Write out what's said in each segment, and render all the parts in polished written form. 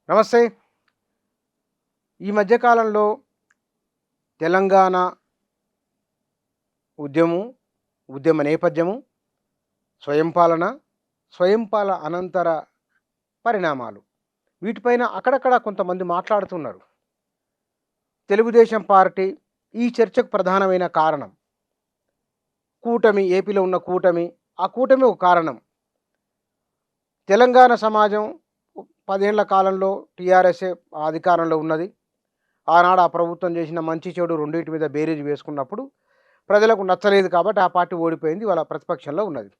నమస్తే. ఈ మధ్య కాలంలో తెలంగాణ ఉద్యమం, ఉద్యమ నేపథ్యము, స్వయం పాలన, అనంతర పరిణామాలు వీటిపైన అక్కడక్కడ కొంతమంది మాట్లాడుతున్నారు. తెలుగుదేశం పార్టీ ఈ చర్చకు ప్రధానమైన కారణం. కూటమి, ఏపీలో ఉన్న కూటమి, ఆ కూటమి ఒక కారణం. తెలంగాణ సమాజం 10 ఏళ్ల కాలంలో టీఆర్ఎస్ఏ అధికారంలో ఉన్నది. ఆనాడు ఆ ప్రభుత్వం చేసిన మంచి చెడు రెండింటి మీద బేరీజు వేసుకున్నప్పుడు ప్రజలకు నచ్చలేదు కాబట్టి ఆ పార్టీ ఓడిపోయింది. ఇవాళ ప్రతిపక్షంలో ఉన్నది.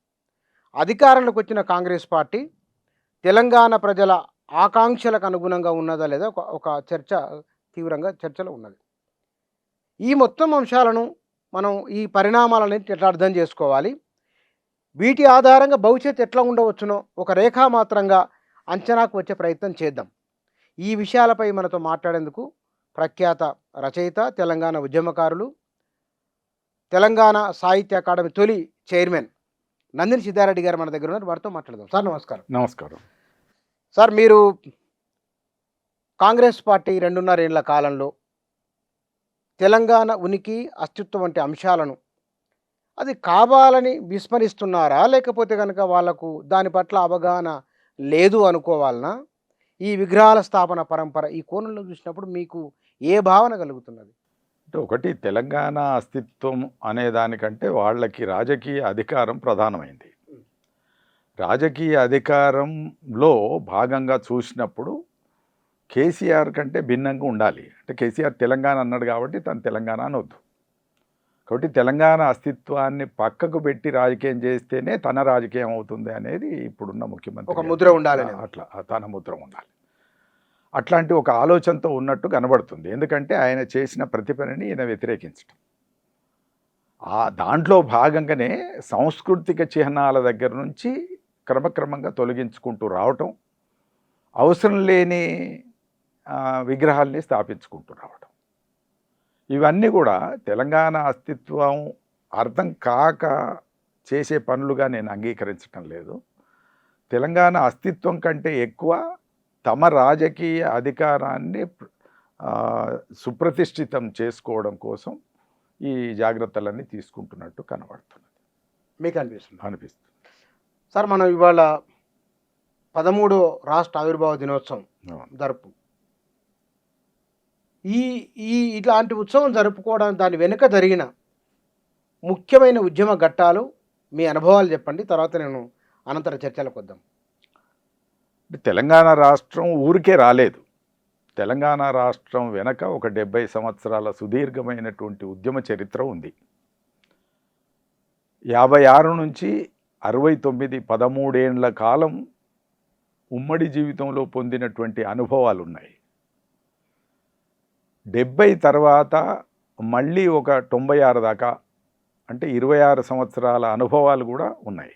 అధికారంలోకి వచ్చిన కాంగ్రెస్ పార్టీ తెలంగాణ ప్రజల ఆకాంక్షలకు అనుగుణంగా ఉన్నదా లేదా ఒక చర్చ తీవ్రంగా చర్చలో ఉన్నది. ఈ మొత్తం అంశాలను మనం ఈ పరిణామాలని ఎట్లా అర్థం చేసుకోవాలి, వీటి ఆధారంగా భవిష్యత్తు ఎట్లా ఉండవచ్చునో ఒక రేఖామాత్రంగా అంచనాకు వచ్చే ప్రయత్నం చేద్దాం. ఈ విషయాలపై మనతో మాట్లాడేందుకు ప్రఖ్యాత రచయిత, తెలంగాణ ఉద్యమకారులు, తెలంగాణ సాహిత్య అకాడమీ తొలి చైర్మన్ నందిని సిద్ధారెడ్డి గారు మన దగ్గర ఉన్నారు. వారితో మాట్లాడదాం. సార్ నమస్కారం. నమస్కారం. సార్, మీరు కాంగ్రెస్ పార్టీ 2.5 ఏళ్ల కాలంలో తెలంగాణ ఉనికి, అస్తిత్వం వంటి అంశాలను అది కావాలని విస్మరిస్తున్నారా, లేకపోతే కనుక వాళ్లకు దాని పట్ల అవగాహన లేదు అనుకోవాలనా? ఈ విగ్రహాల స్థాపన పరంపర ఈ కోణంలో చూసినప్పుడు మీకు ఏ భావన కలుగుతున్నది? అంటే ఒకటి, తెలంగాణ అస్తిత్వం అనే దానికంటే వాళ్ళకి రాజకీయ అధికారం ప్రధానమైంది. రాజకీయ అధికారంలో భాగంగా చూసినప్పుడు కేసీఆర్ కంటే భిన్నంగా ఉండాలి. అంటే కేసీఆర్ తెలంగాణ అన్నాడు కాబట్టి తను తెలంగాణ అనొద్దు. కాబట్టి తెలంగాణ అస్తిత్వాన్ని పక్కకు పెట్టి రాజకీయం చేస్తేనే తన రాజకీయం అవుతుంది అనేది ఇప్పుడున్న ముఖ్యమంత్రి ఒక ముద్ర ఉండాలి. అట్లా తన ముద్ర ఉండాలి. అట్లాంటి ఒక ఆలోచనతో ఉన్నట్టు కనబడుతుంది. ఎందుకంటే ఆయన చేసిన ప్రతి పనిని ఈయన వ్యతిరేకించడం. దాంట్లో భాగంగానే సాంస్కృతిక చిహ్నాల దగ్గర నుంచి క్రమక్రమంగా తొలగించుకుంటూ రావటం, అవసరం లేని విగ్రహాల్ని స్థాపించుకుంటూ రావటం, ఇవన్నీ కూడా తెలంగాణ అస్తిత్వం అర్థం కాక చేసే పనులుగా నేను అంగీకరించటం లేదు. తెలంగాణ అస్తిత్వం కంటే ఎక్కువ తమ రాజకీయ అధికారాన్ని సుప్రతిష్ఠితం చేసుకోవడం కోసం ఈ జాగ్రత్తలన్నీ తీసుకుంటున్నట్టు కనబడుతున్నది. మీకు అనిపిస్తుంది? సార్, మనం ఇవాళ 13వ రాష్ట్ర ఆవిర్భావ దినోత్సవం జరుపు. ఇట్లాంటి ఉత్సవం జరుపుకోవడానికి దాని వెనుక జరిగిన ముఖ్యమైన ఉద్యమ ఘట్టాలు, మీ అనుభవాలు చెప్పండి. తర్వాత నేను అనంతర చర్చలకు వద్దాం. తెలంగాణ రాష్ట్రం ఊరికే రాలేదు. తెలంగాణ రాష్ట్రం వెనక ఒక 70 సంవత్సరాల సుదీర్ఘమైనటువంటి ఉద్యమ చరిత్ర ఉంది. 56 నుంచి 69, 13 ఏళ్ల కాలం ఉమ్మడి జీవితంలో పొందినటువంటి అనుభవాలు ఉన్నాయి. 70 తర్వాత మళ్ళీ ఒక 96 దాకా, అంటే 26 సంవత్సరాల అనుభవాలు కూడా ఉన్నాయి.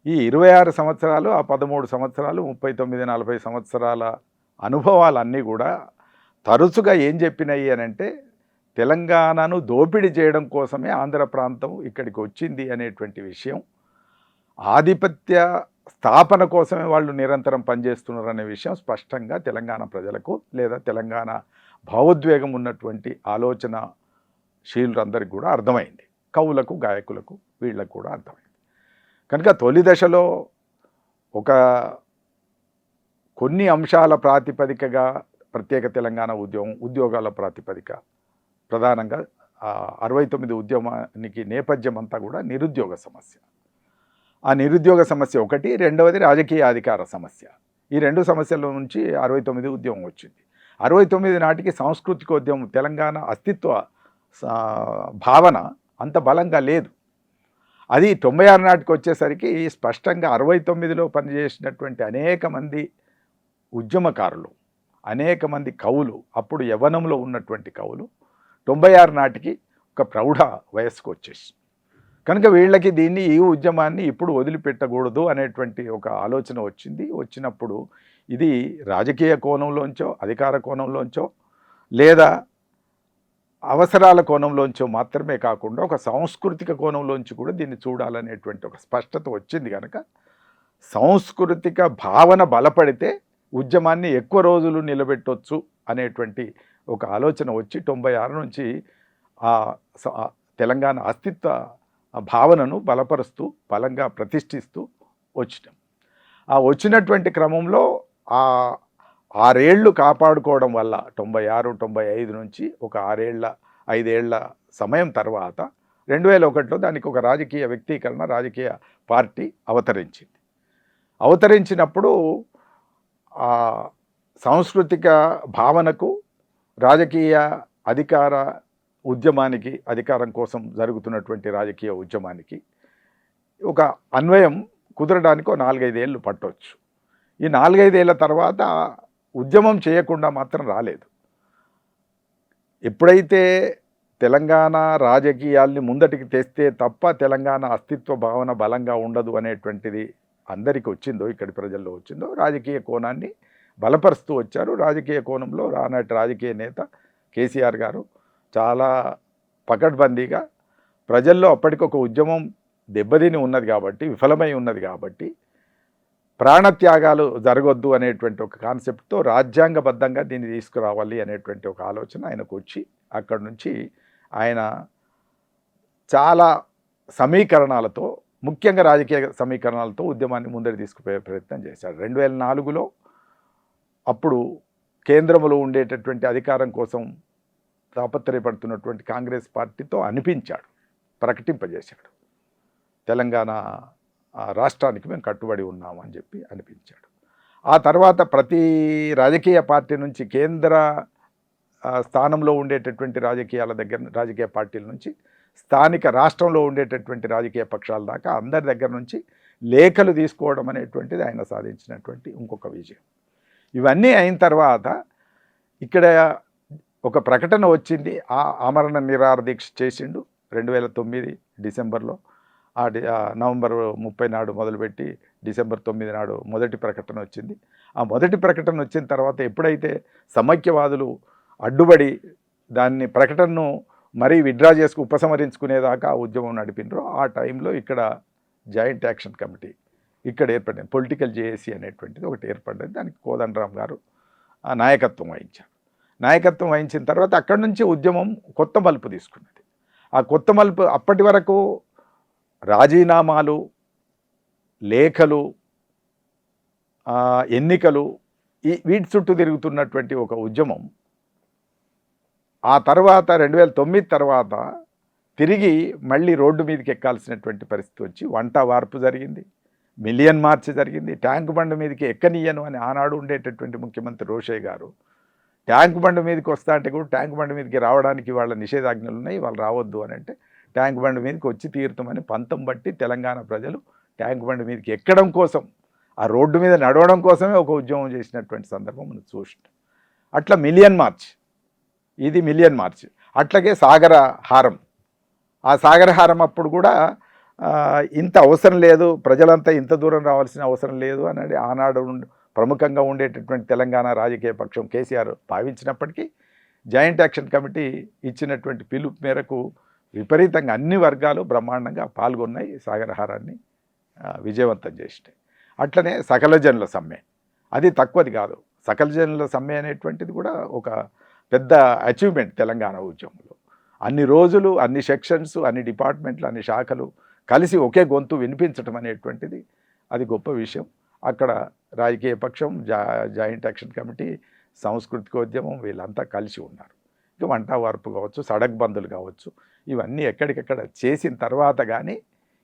ఈ 26 సంవత్సరాలు, ఆ 13 సంవత్సరాలు, 39, 40 సంవత్సరాల అనుభవాలన్నీ కూడా తరచుగా ఏం చెప్పినాయి అని అంటే, తెలంగాణను దోపిడీ చేయడం కోసమే ఆంధ్ర ప్రాంతం ఇక్కడికి వచ్చింది అనేటువంటి విషయం, ఆధిపత్య స్థాపన కోసమే వాళ్ళు నిరంతరం పనిచేస్తున్నారనే విషయం స్పష్టంగా తెలంగాణ ప్రజలకు, లేదా తెలంగాణ భావోద్వేగం ఉన్నటువంటి ఆలోచనశీలురందరికీ కూడా అర్థమైంది. కవులకు, గాయకులకు, వీళ్ళకు కూడా అర్థమైంది. కనుక తొలి దశలో కొన్ని అంశాల ప్రాతిపదికగా ప్రత్యేక తెలంగాణ ఉద్యోగాల ప్రాతిపదిక, ప్రధానంగా 69 ఉద్యమానికి నేపథ్యం అంతా కూడా నిరుద్యోగ సమస్య. ఆ నిరుద్యోగ సమస్య ఒకటి, రెండవది రాజకీయ అధికార సమస్య. ఈ 2 సమస్యల నుంచి 69 ఉద్యమం వచ్చింది. 69 నాటికి సాంస్కృతికోద్యమం, తెలంగాణ అస్తిత్వ భావన అంత బలంగా లేదు. అది 96 నాటికి వచ్చేసరికి స్పష్టంగా 69లో పనిచేసినటువంటి అనేక మంది ఉద్యమకారులు, అనేక మంది కవులు, అప్పుడు యవ్వనంలో ఉన్నటువంటి కవులు 96 నాటికి ఒక ప్రౌఢ వయస్సుకు వచ్చేసి, కనుక వీళ్ళకి ఈ ఉద్యమాన్ని ఇప్పుడు వదిలిపెట్టకూడదు అనేటువంటి ఒక ఆలోచన వచ్చినప్పుడు ఇది రాజకీయ కోణంలోంచో, అధికార కోణంలోంచో, లేదా అవసరాల కోణంలోంచో మాత్రమే కాకుండా ఒక సాంస్కృతిక కోణంలోంచి కూడా దీన్ని చూడాలనేటువంటి ఒక స్పష్టత వచ్చింది. కనుక సాంస్కృతిక భావన బలపడితే ఉద్యమాన్ని ఎక్కువ రోజులు నిలబెట్టొచ్చు అనేటువంటి ఒక ఆలోచన వచ్చి 96 నుంచి ఆ తెలంగాణ అస్తిత్వ భావనను బలపరుస్తూ బలంగా ప్రతిష్ఠిస్తూ వచ్చినాం. ఆ వచ్చినటువంటి క్రమంలో ఆ 6 ఏళ్ళు కాపాడుకోవడం వల్ల 96, 95 నుంచి ఒక 5 ఏళ్ల సమయం తర్వాత 2001లో దానికి ఒక రాజకీయ వ్యక్తీకరణ, రాజకీయ పార్టీ అవతరించింది. అవతరించినప్పుడు ఆ సాంస్కృతిక భావనకు, రాజకీయ అధికార ఉద్యమానికి, అధికారం కోసం జరుగుతున్నటువంటి రాజకీయ ఉద్యమానికి ఒక అన్వయం కుదరడానికి 4-5 ఏళ్ళు పట్టవచ్చు. ఈ 4-5 ఏళ్ళ తర్వాత ఉద్యమం చేయకుండా మాత్రం రాలేదు. ఎప్పుడైతే తెలంగాణ రాజకీయాల్ని ముందటికి తెస్తే తప్ప తెలంగాణ అస్తిత్వ భావన బలంగా ఉండదు అనేటువంటిది అందరికీ వచ్చిందో, ఇక్కడి ప్రజల్లో వచ్చిందో, రాజకీయ కోణాన్ని బలపరుస్తూ వచ్చారు. రాజకీయ కోణంలో ఆనాటి రాజకీయ నేత కేసీఆర్ గారు చాలా పకడ్బందీగా ప్రజల్లో అప్పటికొక ఉద్యమం దెబ్బతిని ఉన్నది కాబట్టి, విఫలమై ఉన్నది కాబట్టి, ప్రాణత్యాగాలు జరగొద్దు అనేటువంటి ఒక కాన్సెప్ట్తో రాజ్యాంగబద్ధంగా దీన్ని తీసుకురావాలి అనేటువంటి ఒక ఆలోచన ఆయనకు వచ్చి, అక్కడి నుంచి ఆయన చాలా సమీకరణాలతో, ముఖ్యంగా రాజకీయ సమీకరణాలతో ఉద్యమాన్ని ముందరి తీసుకుపోయే ప్రయత్నం చేశాడు. 2004లో అప్పుడు కేంద్రంలో ఉండేటటువంటి అధికారం కోసం తాపత్రయపడుతున్నటువంటి కాంగ్రెస్ పార్టీతో అనిపించాడు, ప్రకటింపజేశాడు. తెలంగాణ రాష్ట్రానికి మేము కట్టుబడి ఉన్నామని చెప్పి అనిపించాడు. ఆ తర్వాత ప్రతి రాజకీయ పార్టీ నుంచి, కేంద్ర స్థానంలో ఉండేటటువంటి రాజకీయ పార్టీల నుంచి స్థానిక రాష్ట్రంలో ఉండేటటువంటి రాజకీయ పక్షాల దాకా అందరి దగ్గర నుంచి లేఖలు తీసుకోవడం అనేటువంటిది ఆయన సాధించినటువంటి ఇంకొక విజయం. ఇవన్నీ అయిన తర్వాత ఇక్కడ ఒక ప్రకటన వచ్చింది. ఆమరణ నిరాహార దీక్ష చేసిండు 2009 డిసెంబర్లో. నవంబర్ 30 నాడు మొదలుపెట్టి డిసెంబర్ 9 నాడు మొదటి ప్రకటన వచ్చింది. ఆ మొదటి ప్రకటన వచ్చిన తర్వాత ఎప్పుడైతే సమైక్యవాదులు అడ్డుపడి దాన్ని ప్రకటనను మరీ విత్డ్రా ఉపసంహరించుకునేదాకా ఆ ఉద్యమం నడిపినరో, ఆ టైంలో ఇక్కడ జాయింట్ యాక్షన్ కమిటీ ఇక్కడ ఏర్పడింది. పొలిటికల్ జేఏసీ అనేటువంటిది ఒకటి ఏర్పడింది. దానికి కోదండరాం గారు నాయకత్వం వహించారు. నాయకత్వం వహించిన తర్వాత అక్కడి నుంచి ఉద్యమం కొత్త మలుపు తీసుకున్నది. ఆ కొత్త మలుపు అప్పటి వరకు రాజీనామాలు, లేఖలు, ఎన్నికలు, వీటి చుట్టూ తిరుగుతున్నటువంటి ఒక ఉద్యమం ఆ తర్వాత 2009 తర్వాత తిరిగి మళ్ళీ రోడ్డు మీదకి ఎక్కాల్సినటువంటి పరిస్థితి వచ్చి వంట వార్పు జరిగింది, మిలియన్ మార్చ్ జరిగింది. ట్యాంక్ బండ్ మీదకి ఎక్కనియను అని ఆనాడు ఉండేటటువంటి ముఖ్యమంత్రి రోషయ్య గారు ట్యాంక్ బండ్ మీదకి వస్తా అంటే కూడా ట్యాంక్ బండ్ మీదకి రావడానికి వాళ్ళ నిషేధాజ్ఞలు ఉన్నాయి, వాళ్ళు రావద్దు అని అంటే ట్యాంక్ బండ్ మీదకి వచ్చి తీరుతామని పంతం బట్టి తెలంగాణ ప్రజలు ట్యాంక్ బండ్ మీదకి ఎక్కడం కోసం, ఆ రోడ్డు మీద నడవడం కోసమే ఒక ఉద్యమం చేసినటువంటి సందర్భం మనం చూసినాం. అట్లా మిలియన్ మార్చ్, ఇది మిలియన్ మార్చ్. అట్లాగే సాగర హారం, ఆ సాగర హారం అప్పుడు కూడా ఇంత అవసరం లేదు, ప్రజలంతా ఇంత దూరం రావాల్సిన అవసరం లేదు అనేది ఆనాడు ప్రముఖంగా ఉండేటటువంటి తెలంగాణ రాజకీయ పక్షం కేసీఆర్ భావించినప్పటికీ జాయింట్ యాక్షన్ కమిటీ ఇచ్చినటువంటి పిలుపు మేరకు విపరీతంగా అన్ని వర్గాలు బ్రహ్మాండంగా పాల్గొన్నాయి, సాగరహారాన్ని విజయవంతం చేసినాయి. అట్లనే సకల జనుల సమ్మె, అది తక్కువది కాదు. సకల జనుల సమ్మె అనేటువంటిది కూడా ఒక పెద్ద అచీవ్మెంట్ తెలంగాణ ఉద్యమంలో. అన్ని రోజులు, అన్ని సెక్షన్స్, అన్ని డిపార్ట్మెంట్లు, అన్ని శాఖలు కలిసి ఒకే గొంతు వినిపించడం అనేటువంటిది అది గొప్ప విషయం. అక్కడ రాజకీయ పక్షం, జాయింట్ యాక్షన్ కమిటీ, సాంస్కృతికోద్యమం వీళ్ళంతా కలిసి ఉన్నారు. ఇక వంట వార్పు కావచ్చు, సడక్ బందులు కావచ్చు, ఇవన్నీ ఎక్కడికక్కడ చేసిన తర్వాత కానీ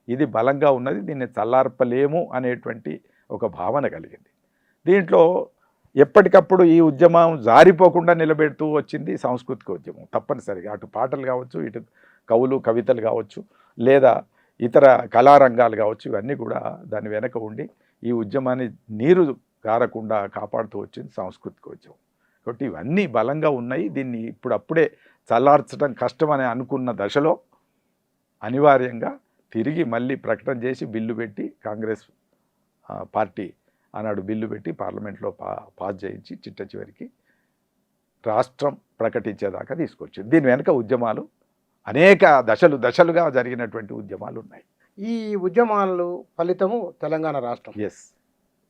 ఇది బలంగా ఉన్నది, దీన్ని చల్లార్పలేము అనేటువంటి ఒక భావన కలిగింది. దీంట్లో ఎప్పటికప్పుడు ఈ ఉద్యమం జారిపోకుండా నిలబెడుతూ వచ్చింది సాంస్కృతిక ఉద్యమం. తప్పనిసరిగా అటు పాటలు కావచ్చు, ఇటు కవులు, కవితలు కావచ్చు, లేదా ఇతర కళారంగాలు కావచ్చు, ఇవన్నీ కూడా దాని వెనక ఉండి ఈ ఉద్యమాన్ని నీరు గారకుండా కాపాడుతూ వచ్చింది సాంస్కృతిక ఉద్యమం. కాబట్టి ఇవన్నీ బలంగా ఉన్నాయి. దీన్ని ఇప్పుడప్పుడే చల్లార్చడం కష్టమని అనుకున్న దశలో అనివార్యంగా తిరిగి మళ్ళీ ప్రకటన చేసి బిల్లు పెట్టి, కాంగ్రెస్ పార్టీ ఆనాడు బిల్లు పెట్టి పార్లమెంట్లో పాస్ చేయించి చిట్ట చివరికి రాష్ట్రం ప్రకటించేదాకా తీసుకొచ్చింది. దీని వెనుక ఉద్యమాలు అనేక దశలుగా జరిగినటువంటి ఉద్యమాలు ఉన్నాయి. ఈ ఉద్యమాలు ఫలితము తెలంగాణ రాష్ట్రం. ఎస్,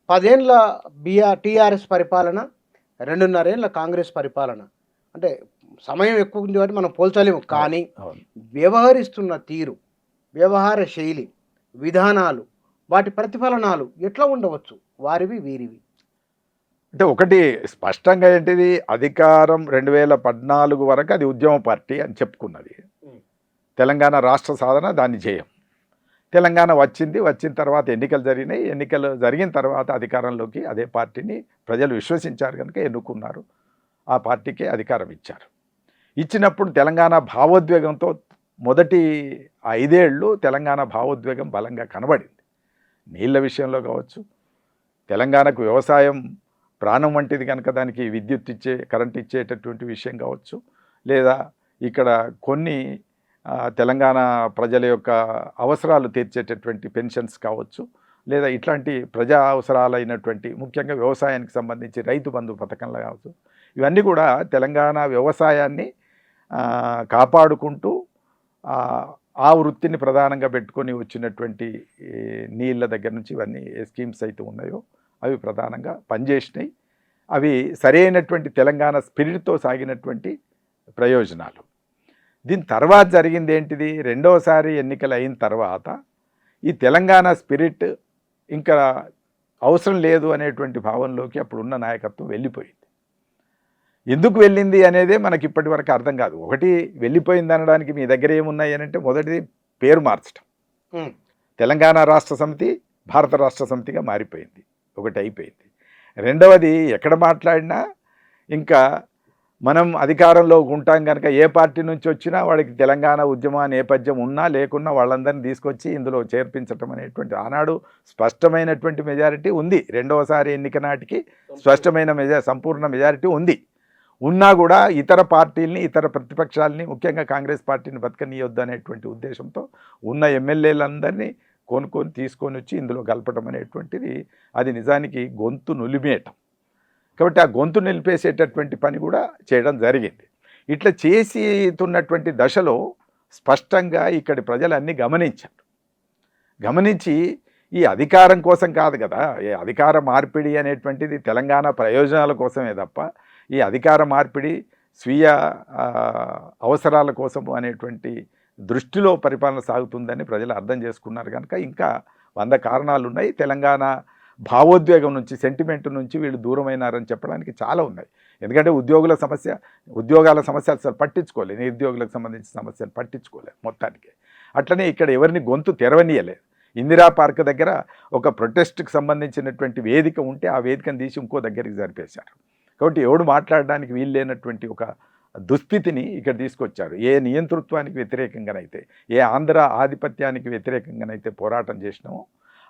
10 ఏళ్ల టీఆర్ఎస్ పరిపాలన, 2.5 ఏళ్ల కాంగ్రెస్ పరిపాలన. అంటే సమయం ఎక్కువ ఉంది కాబట్టి మనం పోల్చలేము. కానీ అవును. వ్యవహరిస్తున్న తీరు, వ్యవహార శైలి, విధానాలు, వాటి ప్రతిఫలనాలు ఎట్లా ఉండవచ్చు? వారివి, వీరివి. అంటే ఒకటి స్పష్టంగా ఏంటిది, అధికారం 2014 వరకు అది ఉద్యమ పార్టీ అని చెప్పుకున్నది. తెలంగాణ రాష్ట్ర సాధన దాని జయం. తెలంగాణ వచ్చిన తర్వాత ఎన్నికలు జరిగినాయి. ఎన్నికలు జరిగిన తర్వాత అధికారంలోకి అదే పార్టీని ప్రజలు విశ్వసించారు కనుక ఎన్నుకున్నారు. ఆ పార్టీకి అధికారం ఇచ్చారు. ఇచ్చినప్పుడు తెలంగాణ భావోద్వేగంతో మొదటి 5 ఏళ్ళు తెలంగాణ భావోద్వేగం బలంగా కనబడింది. నీళ్ళ విషయంలో కావచ్చు, తెలంగాణకు వ్యవసాయం ప్రాణం వంటిది కనుక దానికి విద్యుత్ కరెంట్ ఇచ్చేటటువంటి విషయం కావచ్చు, లేదా ఇక్కడ కొన్ని తెలంగాణ ప్రజల యొక్క అవసరాలు తీర్చేటటువంటి పెన్షన్స్ కావచ్చు, లేదా ఇట్లాంటి ప్రజా అవసరాలైనటువంటి ముఖ్యంగా వ్యవసాయానికి సంబంధించి రైతు బంధు పథకంలో కావచ్చు, ఇవన్నీ కూడా తెలంగాణ వ్యవసాయాన్ని కాపాడుకుంటూ ఆ వృత్తిని ప్రధానంగా పెట్టుకొని వచ్చినటువంటి నీళ్ళ దగ్గర నుంచి ఇవన్నీ ఏ స్కీమ్స్ అయితే ఉన్నాయో అవి ప్రధానంగా పనిచేసినాయి. అవి సరైనటువంటి తెలంగాణ స్పిరిట్తో సాగినటువంటి ప్రయోజనాలు. దీని తర్వాత జరిగింది ఏంటిది, రెండవసారి ఎన్నికలు అయిన తర్వాత ఈ తెలంగాణ స్పిరిట్ ఇంకా అవసరం లేదు అనేటువంటి భావనలోకి అప్పుడున్న నాయకత్వం వెళ్ళిపోయింది. ఎందుకు వెళ్ళింది అనేదే మనకి ఇప్పటి వరకు అర్థం కాదు. ఒకటి వెళ్ళిపోయింది అనడానికి మీ దగ్గర ఏమున్నాయి అని అంటే, మొదటిది పేరు మార్చడం. తెలంగాణ రాష్ట్ర సమితి భారత రాష్ట్ర సమితిగా మారిపోయింది, ఒకటి అయిపోయింది. రెండవది ఎక్కడ మాట్లాడినా ఇంకా మనం అధికారంలో ఉంటాం కనుక ఏ పార్టీ నుంచి వచ్చినా వాడికి తెలంగాణ ఉద్యమ నేపథ్యం ఉన్నా లేకున్నా వాళ్ళందరినీ తీసుకొచ్చి ఇందులో చేర్పించటం అనేటువంటి ఆనాడు స్పష్టమైనటువంటి మెజారిటీ ఉంది. రెండవసారి ఎన్నిక నాటికి స్పష్టమైన సంపూర్ణ మెజారిటీ ఉంది. ఉన్నా కూడా ఇతర పార్టీల్ని, ఇతర ప్రతిపక్షాలని, ముఖ్యంగా కాంగ్రెస్ పార్టీని బతకనీయొద్దు అనేటువంటి ఉద్దేశంతో ఉన్న ఎమ్మెల్యేలందరినీ తీసుకొని వచ్చి ఇందులో కలపడం అనేటువంటిది అది నిజానికి గొంతు నులిమేయటం. కాబట్టి ఆ గొంతు నిలిపేసేటటువంటి పని కూడా చేయడం జరిగింది. ఇట్లా చేస్తున్నటువంటి దశలో స్పష్టంగా ఇక్కడి ప్రజలన్నీ గమనించి ఈ అధికారం కోసం కాదు కదా, ఈ అధికార మార్పిడి అనేటువంటిది తెలంగాణ ప్రయోజనాల కోసమే తప్ప ఈ అధికార మార్పిడి స్వీయ అవసరాల కోసము అనేటువంటి దృష్టిలో పరిపాలన సాగుతుందని ప్రజలు అర్థం చేసుకున్నారు కనుక ఇంకా 100 కారణాలు ఉన్నాయి. తెలంగాణ భావోద్వేగం నుంచి, సెంటిమెంట్ నుంచి వీళ్ళు దూరమైనారని చెప్పడానికి చాలా ఉన్నాయి. ఎందుకంటే ఉద్యోగాల సమస్య అసలు పట్టించుకోలేదు, నిరుద్యోగులకు సంబంధించిన సమస్యలు పట్టించుకోలేదు మొత్తానికి. అట్లనే ఇక్కడ ఎవరిని గొంతు తెరవనీయలేదు. ఇందిరా పార్క్ దగ్గర ఒక ప్రొటెస్ట్కి సంబంధించినటువంటి వేదిక ఉంటే ఆ వేదికను తీసి ఇంకో దగ్గరికి జరిపేశారు. కాబట్టి ఎవడు మాట్లాడడానికి వీలు లేనటువంటి ఒక దుస్థితిని ఇక్కడ తీసుకొచ్చారు. ఏ నియంతృత్వానికి వ్యతిరేకంగానైతే, ఏ ఆంధ్ర ఆధిపత్యానికి వ్యతిరేకంగానైతే పోరాటం చేసినామో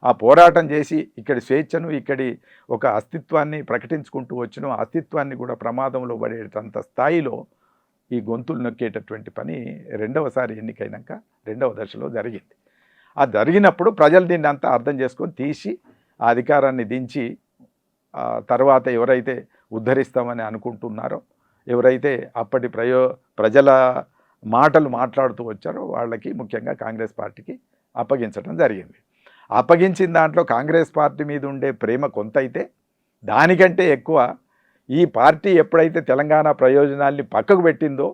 ఆ పోరాటం చేసి ఇక్కడి స్వేచ్ఛను, ఇక్కడి ఒక అస్తిత్వాన్ని ప్రకటించుకుంటూ వచ్చిన అస్తిత్వాన్ని కూడా ప్రమాదంలో పడేటంత స్థాయిలో ఈ గొంతులు నొక్కేటటువంటి పని రెండవసారి ఎన్నికైనాక రెండవ దశలో జరిగింది. ఆ జరిగినప్పుడు ప్రజలు దీన్ని అంతా అర్థం చేసుకొని తీసి ఆ అధికారాన్ని దించి తర్వాత ఎవరైతే ఉద్ధరిస్తామని అనుకుంటున్నారో, ఎవరైతే అప్పటి ప్రజల మాటలు మాట్లాడుతూ వచ్చారో వాళ్ళకి, ముఖ్యంగా కాంగ్రెస్ పార్టీకి అప్పగించడం జరిగింది. అప్పగించిన దాంట్లో కాంగ్రెస్ పార్టీ మీద ఉండే ప్రేమ కొంత అయితే, దానికంటే ఎక్కువ ఈ పార్టీ ఎప్పుడైతే తెలంగాణ ప్రయోజనాల్ని పక్కకు పెట్టిందో,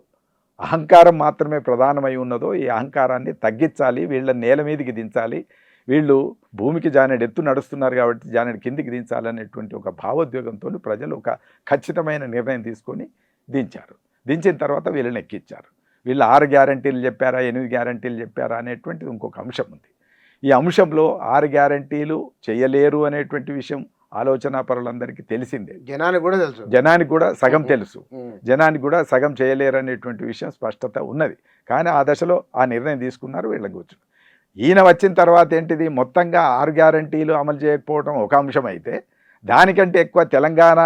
అహంకారం మాత్రమే ప్రధానమై ఉన్నదో, ఈ అహంకారాన్ని తగ్గించాలి, వీళ్ళని నేల మీదకి దించాలి, వీళ్ళు భూమికి జానెడు ఎత్తు నడుస్తున్నారు కాబట్టి జానెడు కిందికి దించాలనేటువంటి ఒక భావోద్వేగంతో ప్రజలు ఒక ఖచ్చితమైన నిర్ణయం తీసుకొని దించారు. దించిన తర్వాత వీళ్ళని ఎక్కించారు. వీళ్ళు 6 గ్యారంటీలు చెప్పారా, 8 గ్యారంటీలు చెప్పారా అనేటువంటిది ఇంకొక అంశం ఉంది. ఈ అంశంలో 6 గ్యారంటీలు చేయలేరు అనేటువంటి విషయం ఆలోచన పరులందరికీ తెలిసిందే. జనానికి కూడా సగం తెలుసు. జనానికి కూడా సగం చేయలేరు అనేటువంటి విషయం స్పష్టత ఉన్నది. కానీ ఆ దశలో ఆ నిర్ణయం తీసుకున్నారు, వీళ్ళకి కూర్చుని. ఈయన వచ్చిన తర్వాత ఏంటిది, మొత్తంగా 6 గ్యారంటీలు అమలు చేయకపోవడం ఒక అంశం అయితే, దానికంటే ఎక్కువ తెలంగాణ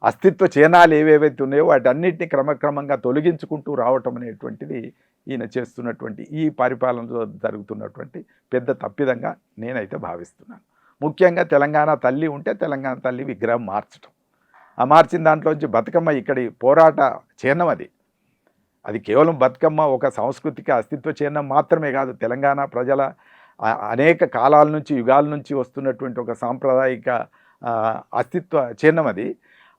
అస్తిత్వ చిహ్నాలు ఏవేవైతే ఉన్నాయో వాటన్నిటిని క్రమక్రమంగా తొలగించుకుంటూ రావటం అనేటువంటిది ఈయన చేస్తున్నటువంటి ఈ పరిపాలనలో జరుగుతున్నటువంటి పెద్ద తప్పిదంగా నేనైతే భావిస్తున్నాను. ముఖ్యంగా తెలంగాణ తల్లి ఉంటే తెలంగాణ తల్లి విగ్రహం మార్చడం, ఆ మార్చిన దాంట్లోంచి బతుకమ్మ ఇక్కడి పోరాట చిహ్నం. అది కేవలం బతుకమ్మ ఒక సాంస్కృతిక అస్తిత్వ చిహ్నం మాత్రమే కాదు, తెలంగాణ ప్రజల అనేక కాలాల నుంచి, యుగాల నుంచి వస్తున్నటువంటి ఒక సాంప్రదాయిక అస్తిత్వ చిహ్నం అది.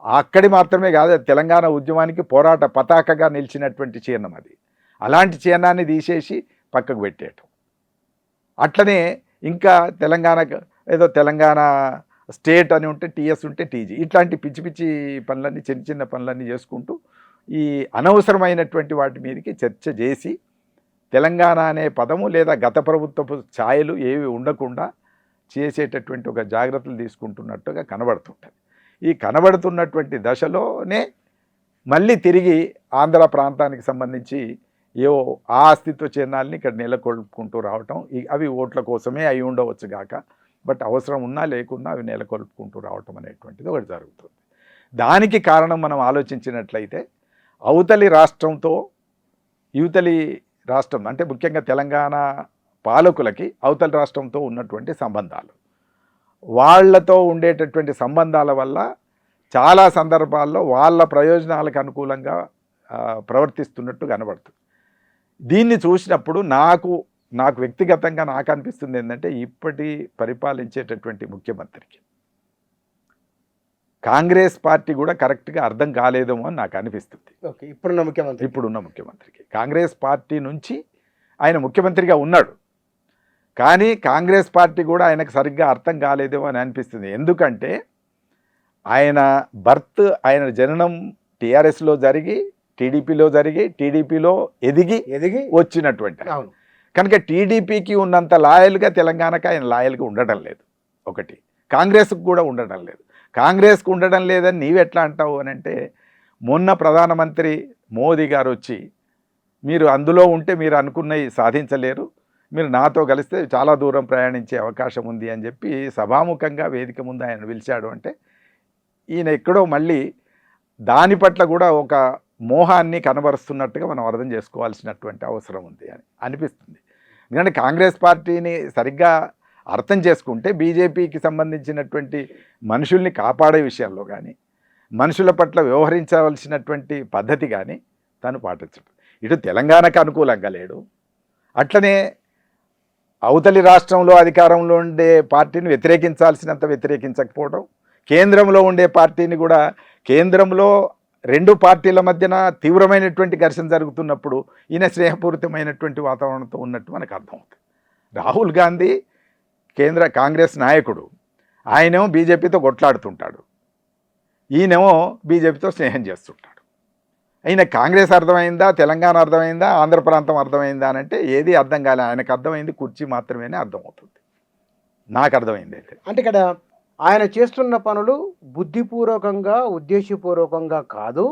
అక్కడి మాత్రమే కాదు, అది తెలంగాణ ఉద్యమానికి పోరాట పతాకగా నిలిచినటువంటి చిహ్నం అది. అలాంటి చిహ్నాన్ని తీసేసి పక్కకు పెట్టేయటం. అట్లనే ఇంకా తెలంగాణకు ఏదో తెలంగాణ స్టేట్ అని ఉంటే టీఎస్ ఉంటే టీజీ, ఇట్లాంటి పిచ్చి పిచ్చి పనులన్నీ, చిన్న చిన్న పనులన్నీ చేసుకుంటూ ఈ అనవసరమైనటువంటి వాటి మీదకి చర్చ చేసి తెలంగాణ అనే పదము లేదా గత ప్రభుత్వపు ఛాయలు ఏవి ఉండకుండా చేసేటటువంటి ఒక జాగ్రత్తలు తీసుకుంటున్నట్టుగా కనబడుతుంటుంది. ఈ కనబడుతున్నటువంటి దశలోనే మళ్ళీ తిరిగి ఆంధ్ర ప్రాంతానికి సంబంధించి ఏవో ఆ అస్తిత్వ చిహ్నాలని ఇక్కడ నెలకొల్పుకుంటూ రావటం, అవి ఓట్ల కోసమే అయి ఉండవచ్చు గాక, బట్ అవసరం ఉన్నా లేకున్నా అవి నెలకొల్పుకుంటూ రావటం అనేటువంటిది ఒకటి జరుగుతుంది. దానికి కారణం మనం ఆలోచించినట్లయితే అవతలి రాష్ట్రంతో యువతలి రాష్ట్రం అంటే ముఖ్యంగా తెలంగాణ పాలకులకి అవతలి రాష్ట్రంతో ఉన్నటువంటి సంబంధాలు, వాళ్లతో ఉండేటటువంటి సంబంధాల వల్ల చాలా సందర్భాల్లో వాళ్ళ ప్రయోజనాలకు అనుకూలంగా ప్రవర్తిస్తున్నట్టు కనబడుతుంది. దీన్ని చూసినప్పుడు నాకు వ్యక్తిగతంగా నాకు అనిపిస్తుంది ఏంటంటే, ఇప్పటి పరిపాలించేటటువంటి ముఖ్యమంత్రికి కాంగ్రెస్ పార్టీ కూడా కరెక్ట్గా అర్థం కాలేదేమో అని నాకు అనిపిస్తుంది. ఇప్పుడున్న ముఖ్యమంత్రికి కాంగ్రెస్ పార్టీ నుంచి ఆయన ముఖ్యమంత్రిగా ఉన్నాడు, కానీ కాంగ్రెస్ పార్టీ కూడా ఆయనకు సరిగ్గా అర్థం కాలేదేమో అని అనిపిస్తుంది. ఎందుకంటే ఆయన ఆయన జననం టీఆర్ఎస్లో జరిగి, టీడీపీలో జరిగి, టీడీపీలో ఎదిగి వచ్చినటువంటి కనుక టీడీపీకి ఉన్నంత లాయల్గా తెలంగాణకు ఆయన లాయల్గా ఉండటం లేదు. ఒకటి, కాంగ్రెస్కు కూడా ఉండటం లేదు. కాంగ్రెస్కు ఉండడం లేదని నీవెట్లా అంటావు అని అంటే, మొన్న ప్రధానమంత్రి మోదీ గారు వచ్చి మీరు అందులో ఉంటే మీరు అనుకున్నవి సాధించలేరు, మీరు నాతో కలిస్తే చాలా దూరం ప్రయాణించే అవకాశం ఉంది అని చెప్పి సభాముఖంగా వేదిక ముందు ఆయన పిలిచాడు. అంటే ఈయన ఎక్కడో మళ్ళీ దాని పట్ల కూడా ఒక మోహాన్ని కనబరుస్తున్నట్టుగా మనం అర్థం చేసుకోవాల్సినటువంటి అవసరం ఉంది అని అనిపిస్తుంది. ఎందుకంటే కాంగ్రెస్ పార్టీని సరిగ్గా అర్థం చేసుకుంటే బీజేపీకి సంబంధించినటువంటి మనుషుల్ని కాపాడే విషయాల్లో కానీ, మనుషుల పట్ల వ్యవహరించవలసినటువంటి పద్ధతి కానీ తను పాటించడు. ఇటు తెలంగాణకు అనుకూలంగా లేడు, అట్లనే అవతలి రాష్ట్రంలో అధికారంలో ఉండే పార్టీని వ్యతిరేకించాల్సినంత వ్యతిరేకించకపోవడం, కేంద్రంలో ఉండే పార్టీని కూడా, కేంద్రంలో రెండు పార్టీల మధ్యన తీవ్రమైనటువంటి ఘర్షణ జరుగుతున్నప్పుడు ఈయన స్నేహపూరితమైనటువంటి వాతావరణంతో ఉన్నట్టు మనకు అర్థమవుతుంది. రాహుల్ గాంధీ కేంద్ర కాంగ్రెస్ నాయకుడు, ఆయనేమో బీజేపీతో కొట్లాడుతుంటాడు, ఈయనేమో బీజేపీతో స్నేహం చేస్తుంటాడు. అయినా కాంగ్రెస్ అర్థమైందా, తెలంగాణ అర్థమైందా, ఆంధ్ర ప్రాంతం అర్థమైందా అని అంటే ఏది అర్థం కాలే. ఆయనకు అర్థమైంది కుర్చీ మాత్రమే అర్థమవుతుంది, నాకు అర్థమైంది అయితే. అంటే ఇక్కడ ఆయన చేస్తున్న పనులు బుద్ధిపూర్వకంగా, ఉద్దేశపూర్వకంగా కాదు,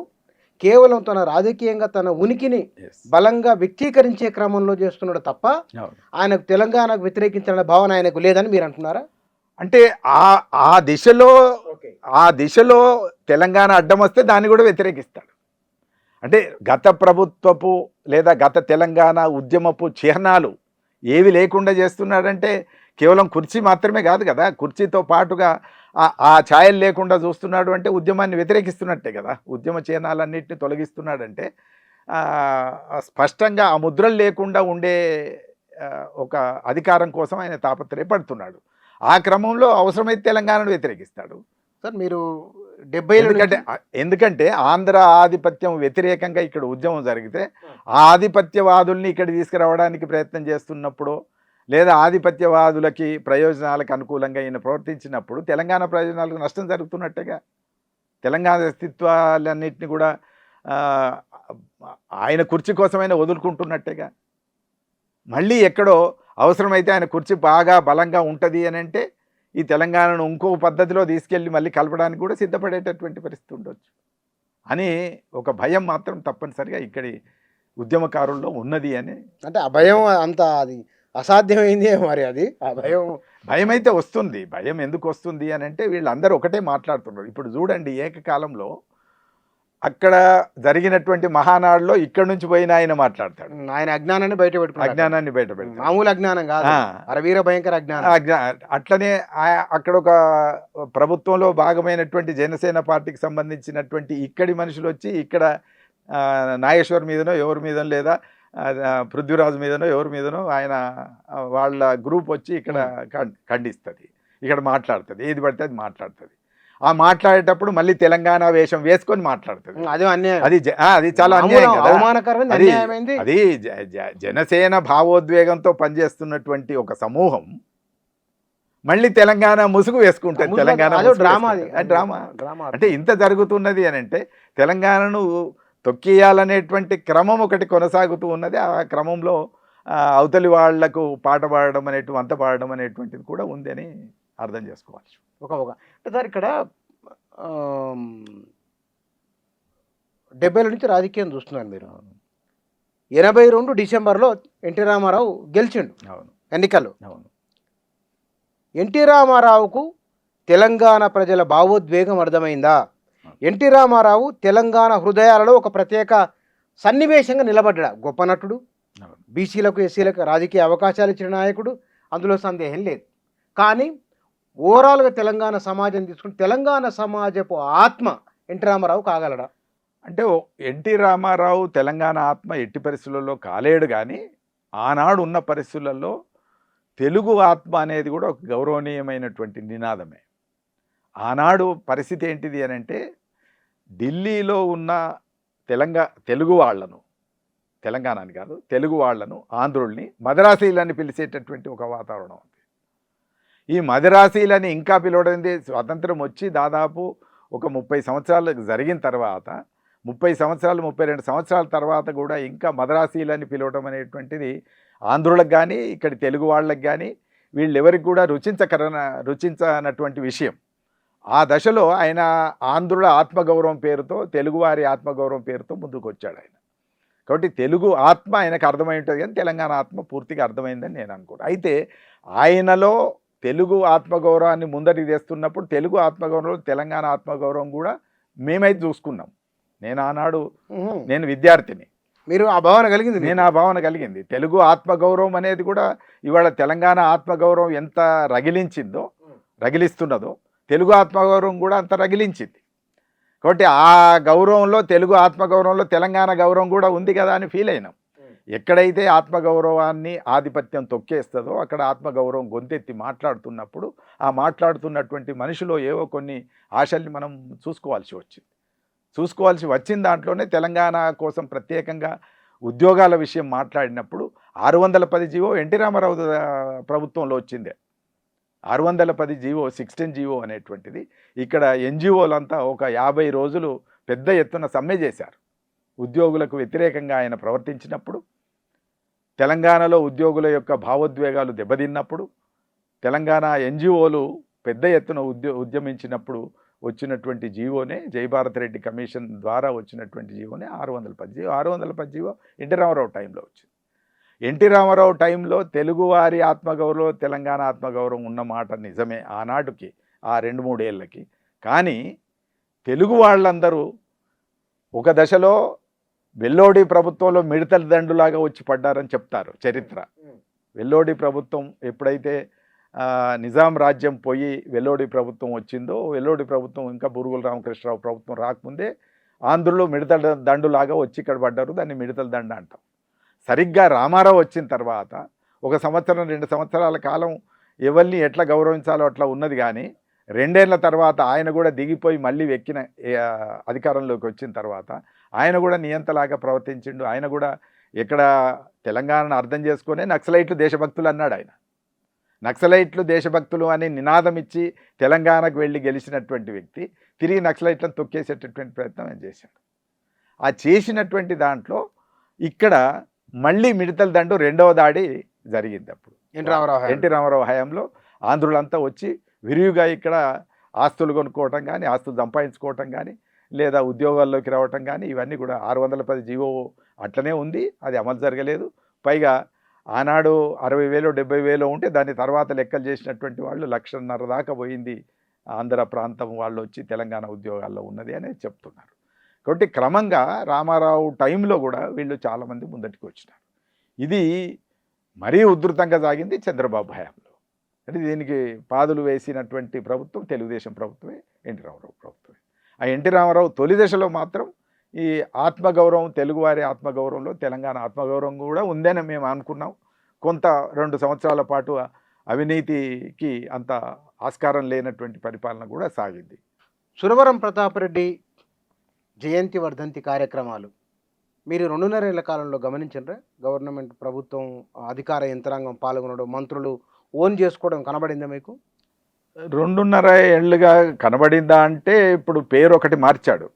కేవలం తన రాజకీయంగా తన ఉనికిని బలంగా వ్యక్తీకరించే క్రమంలో చేస్తున్నాడు తప్ప ఆయనకు తెలంగాణకు వ్యతిరేకించిన భావన ఆయనకు లేదని మీరు అంటున్నారా? అంటే ఆ దిశలో తెలంగాణ అడ్డం వస్తే దాన్ని కూడా వ్యతిరేకిస్తాడు. అంటే గత ప్రభుత్వపు లేదా గత తెలంగాణ ఉద్యమపు చిహ్నాలు ఏవి లేకుండా చేస్తున్నాడంటే కేవలం కుర్చీ మాత్రమే కాదు కదా, కుర్చీతో పాటుగా ఆ ఛాయలు లేకుండా చూస్తున్నాడు అంటే ఉద్యమాన్ని వ్యతిరేకిస్తున్నట్టే కదా. ఉద్యమ చిహ్నాలన్నింటినీ తొలగిస్తున్నాడంటే స్పష్టంగా ఆ ముద్రలు లేకుండా ఉండే ఒక అధికారం కోసం ఆయన తాపత్రయపడుతున్నాడు. ఆ క్రమంలో అవసరమైతే తెలంగాణను వ్యతిరేకిస్తాడు. సార్ మీరు 70 ఎందుకంటే ఆంధ్ర ఆధిపత్యం వ్యతిరేకంగా ఇక్కడ ఉద్యమం జరిగితే ఆ ఆధిపత్యవాదుల్ని ఇక్కడ తీసుకురావడానికి ప్రయత్నం చేస్తున్నప్పుడు, లేదా ఆధిపత్యవాదులకి ప్రయోజనాలకు అనుకూలంగా ఈయన ప్రవర్తించినప్పుడు తెలంగాణ ప్రయోజనాలకు నష్టం జరుగుతున్నట్టుగా, తెలంగాణ అస్తిత్వాలన్నింటినీ కూడా ఆయన కుర్చీ కోసమైనా వదులుకుంటున్నట్టుగా, మళ్ళీ ఎక్కడో అవసరమైతే ఆయన కుర్చీ బాగా బలంగా ఉంటుంది అని అంటే ఈ తెలంగాణను ఇంకో పద్ధతిలో తీసుకెళ్ళి మళ్ళీ కలపడానికి కూడా సిద్ధపడేటటువంటి పరిస్థితి ఉండొచ్చు అని ఒక భయం మాత్రం తప్పనిసరిగా ఇక్కడి ఉద్యమకారుల్లో ఉన్నది అని. అంటే ఆ భయం అంత అది అసాధ్యమైంది మరి, అది ఆ భయం అయితే వస్తుంది. భయం ఎందుకు వస్తుంది అని అంటే వీళ్ళందరూ ఒకటే మాట్లాడుతున్నారు. ఇప్పుడు చూడండి, ఏకకాలంలో అక్కడ జరిగినటువంటి మహానాడులో ఇక్కడ నుంచి పోయిన ఆయన మాట్లాడతాడు, ఆయన అజ్ఞానాన్ని బయటపెడతాడు. మామూలు అజ్ఞానం కాదు, అరవీర భయంకర అజ్ఞానం. అట్లనే అక్కడ ఒక ప్రభుత్వంలో భాగమైనటువంటి జనసేన పార్టీకి సంబంధించినటువంటి ఇక్కడి మనుషులు వచ్చి ఇక్కడ నాగేశ్వర్ మీదనో ఎవరి మీదనో లేదా పృథ్వీరాజు మీదనో ఎవరి మీదనో ఆయన వాళ్ళ గ్రూప్ వచ్చి ఇక్కడ ఖండిస్తుంది, ఇక్కడ మాట్లాడుతుంది, ఏది పడితే అది మాట్లాడుతుంది. ఆ మాట్లాడేటప్పుడు మళ్ళీ తెలంగాణ వేషం వేసుకొని మాట్లాడుతుంది. అదే అన్యాయం. అది చాలా అన్యాయం కదా. అవమానకరమైంది, అది అన్యాయమైంది. అది జనసేన భావోద్వేగంతో పనిచేస్తున్నటువంటి ఒక సమూహం మళ్ళీ తెలంగాణ ముసుగు వేసుకుంటుంది. తెలంగాణ డ్రామా, డ్రామా అంటే ఇంత జరుగుతున్నది అని అంటే తెలంగాణను తొక్కియాలనేటువంటి క్రమం ఒకటి కొనసాగుతూ ఉన్నది. ఆ క్రమంలో అవతలి వాళ్లకు పాట పాడడం వంత పాడడం అనేటువంటిది కూడా ఉందని అర్థం చేసుకోవాలి. అంటే సార్ ఇక్కడ 70 నుంచి రాజకీయం చూస్తున్నారు మీరు. 82 డిసెంబర్లో ఎన్టీ రామారావు గెలిచిండు ఎన్నికలు. ఎన్టీ రామారావుకు తెలంగాణ ప్రజల భావోద్వేగం అర్థమైందా? ఎన్టీ రామారావు తెలంగాణ హృదయాలలో ఒక ప్రత్యేక సన్నివేశంగా నిలబడ్డా. గొప్ప నటుడు, బీసీలకు ఎస్సీలకు రాజకీయ అవకాశాలు ఇచ్చిన నాయకుడు, అందులో సందేహం లేదు. కానీ ఓవరాల్గా తెలంగాణ సమాజం తీసుకుని తెలంగాణ సమాజపు ఆత్మ ఎన్టీ రామారావు కాగలడా? అంటే ఎన్టీ రామారావు తెలంగాణ ఆత్మ ఎట్టి పరిస్థితులలో కాలేడు. కానీ ఆనాడు ఉన్న పరిస్థితులలో తెలుగు ఆత్మ అనేది కూడా ఒక గౌరవనీయమైనటువంటి నినాదమే. ఆనాడు పరిస్థితి ఏంటిది అని అంటే ఢిల్లీలో ఉన్న తెలుగు వాళ్లను, తెలంగాణని కాదు తెలుగు వాళ్లను, ఆంధ్రుల్ని మద్రాసీలని పిలిచేటటువంటి ఒక వాతావరణం ఉంది. ఈ మద్రాసీలని ఇంకా పిలవడింది స్వాతంత్రం వచ్చి దాదాపు ఒక 30 సంవత్సరాలు జరిగిన తర్వాత, 30 సంవత్సరాలు 32 సంవత్సరాల తర్వాత కూడా ఇంకా మద్రాసీలని పిలవడం అనేటువంటిది ఆంధ్రులకు కానీ ఇక్కడి తెలుగు వాళ్ళకి కానీ వీళ్ళెవరికి కూడా రుచించనటువంటి విషయం. ఆ దశలో ఆయన ఆంధ్రుల ఆత్మగౌరవం పేరుతో, తెలుగువారి ఆత్మగౌరవం పేరుతో ముందుకు వచ్చాడు ఆయన. కాబట్టి తెలుగు ఆత్మ ఆయనకు అర్థమై ఉంటుంది, కానీ తెలంగాణ ఆత్మ పూర్తిగా అర్థమైందని నేను అనుకుంటాను. అయితే ఆయనలో తెలుగు ఆత్మగౌరవాన్ని ముందరికి తెస్తున్నప్పుడు తెలుగు ఆత్మగౌరవం, తెలంగాణ ఆత్మగౌరవం కూడా మేమైతే చూసుకున్నాం. నేను ఆనాడు నేను విద్యార్థిని, మీరు ఆ భావన కలిగింది, నేను ఆ భావన కలిగింది. తెలుగు ఆత్మగౌరవం అనేది కూడా ఇవాళ తెలంగాణ ఆత్మగౌరవం ఎంత రగిలిస్తున్నదో తెలుగు ఆత్మగౌరవం కూడా అంత రగిలించింది. కాబట్టి ఆ గౌరవంలో, తెలుగు ఆత్మగౌరవంలో తెలంగాణ గౌరవం కూడా ఉంది కదా అని ఫీల్ అయినాం. ఎక్కడైతే ఆత్మగౌరవాన్ని ఆధిపత్యం తొక్కేస్తుందో అక్కడ ఆత్మగౌరవం గొంతెత్తి మాట్లాడుతున్నప్పుడు ఆ మాట్లాడుతున్నటువంటి మనిషిలో ఏవో కొన్ని ఆశల్ని మనం చూసుకోవాల్సి వచ్చిన దాంట్లోనే తెలంగాణ కోసం ప్రత్యేకంగా ఉద్యోగాల విషయం మాట్లాడినప్పుడు 610 జీవో ఎన్టీ రామారావు ప్రభుత్వంలో వచ్చిందే. 610 జీవో, 16 జీవో అనేటువంటిది. ఇక్కడ ఎన్జిఓలంతా ఒక 50 రోజులు పెద్ద ఎత్తున సమ్మె చేశారు. ఉద్యోగులకు వ్యతిరేకంగా ఆయన ప్రవర్తించినప్పుడు, తెలంగాణలో ఉద్యోగుల యొక్క భావోద్వేగాలు దెబ్బతిన్నప్పుడు, తెలంగాణ ఎన్జిఓలు పెద్ద ఎత్తున ఉద్యమించినప్పుడు వచ్చినటువంటి జీవోనే, జయభారత్ రెడ్డి కమిషన్ ద్వారా వచ్చినటువంటి జీవోనే 610 జీవో. 610 జీవో ఎన్టీ రామారావు టైంలో వచ్చింది. ఎన్టీ రామారావు టైంలో తెలుగువారి ఆత్మగౌరవం, తెలంగాణ ఆత్మగౌరవం ఉన్న మాట నిజమే ఆనాటికి, ఆ 2-3 ఏళ్ళకి. కానీ తెలుగు వాళ్ళందరూ ఒక దశలో వెల్లోడి ప్రభుత్వంలో మిడతల దండులాగా వచ్చి పడ్డారని చెప్తారు చరిత్ర. వెల్లోడి ప్రభుత్వం ఎప్పుడైతే నిజాం రాజ్యం పోయి వెల్లోడి ప్రభుత్వం వచ్చిందో, వెల్లోడి ప్రభుత్వం ఇంకా బూరుగుల రామకృష్ణరావు ప్రభుత్వం రాకముందే ఆంధ్రులు మిడతల దండులాగా వచ్చి ఇక్కడ పడ్డారు. దాన్ని మిడతల దండ అంటాం. సరిగ్గా రామారావు వచ్చిన తర్వాత 1 సంవత్సరం 2 సంవత్సరాల కాలం ఎవరిని ఎట్లా గౌరవించాలో అట్లా ఉన్నది. కానీ 2 ఏళ్ల తర్వాత ఆయన కూడా దిగిపోయి మళ్ళీ అధికారంలోకి వచ్చిన తర్వాత ఆయన కూడా నియంతలాగా ప్రవర్తించిండు. ఆయన కూడా ఇక్కడ తెలంగాణను అర్థం చేసుకునే నక్సలైట్లు దేశభక్తులు అన్నాడు ఆయన. నక్సలైట్లు దేశభక్తులు అని నినాదం ఇచ్చి తెలంగాణకు వెళ్ళి గెలిచినటువంటి వ్యక్తి తిరిగి నక్సలైట్లను తొక్కేసేటటువంటి ప్రయత్నం ఆయన చేశాడు. ఆ చేసినటువంటి దాంట్లో ఇక్కడ మళ్ళీ మిడతల దండు 2వ దాడి జరిగింది. అప్పుడు ఎన్టీ రామారావు హయాంలో ఆంధ్రులంతా వచ్చి విరివిగా ఇక్కడ ఆస్తులు కొనుక్కోవటం కానీ, ఆస్తులు సంపాదించుకోవటం కానీ, లేదా ఉద్యోగాల్లోకి రావటం కానీ, ఇవన్నీ కూడా 610 జీవో అట్లనే ఉంది. అది అమలు జరగలేదు. పైగా ఆనాడు 60,000 70,000 ఉంటే దాని తర్వాత లెక్కలు చేసినటువంటి వాళ్ళు 1,50,000 దాకా పోయింది. ఆంధ్ర ప్రాంతం వాళ్ళు వచ్చి తెలంగాణ ఉద్యోగాల్లో ఉన్నది అనేది చెప్తున్నారు. కాబట్టి క్రమంగా రామారావు టైంలో కూడా వీళ్ళు చాలామంది ముందటికి వచ్చినారు. ఇది మరీ ఉధృతంగా సాగింది చంద్రబాబు హయాంలో. అంటే దీనికి పాదులు వేసినటువంటి ప్రభుత్వం తెలుగుదేశం ప్రభుత్వమే, ఎన్టీ రామారావు ప్రభుత్వమే. ఆ ఎన్టీ రామారావు తొలి దశలో మాత్రం ఈ ఆత్మగౌరవం, తెలుగువారి ఆత్మగౌరవంలో తెలంగాణ ఆత్మగౌరవం కూడా ఉందని మేము అనుకున్నాం. కొంత 2 సంవత్సరాల పాటు అవినీతికి అంత ఆస్కారం లేనటువంటి పరిపాలన కూడా సాగింది. సురవరం ప్రతాపరెడ్డి జయంతి వర్ధంతి కార్యక్రమాలు మీరు 2.5 ఏళ్ల కాలంలో గమనించండి. గవర్నమెంట్ ప్రభుత్వం అధికార యంత్రాంగం పాల్గొనడం, మంత్రులు ఓన్ చేసుకోవడం కనబడిందా మీకు? 2.5 ఏళ్ళుగా కనబడిందా అంటే ఇప్పుడు పేరు ఒకటి మార్చాడు.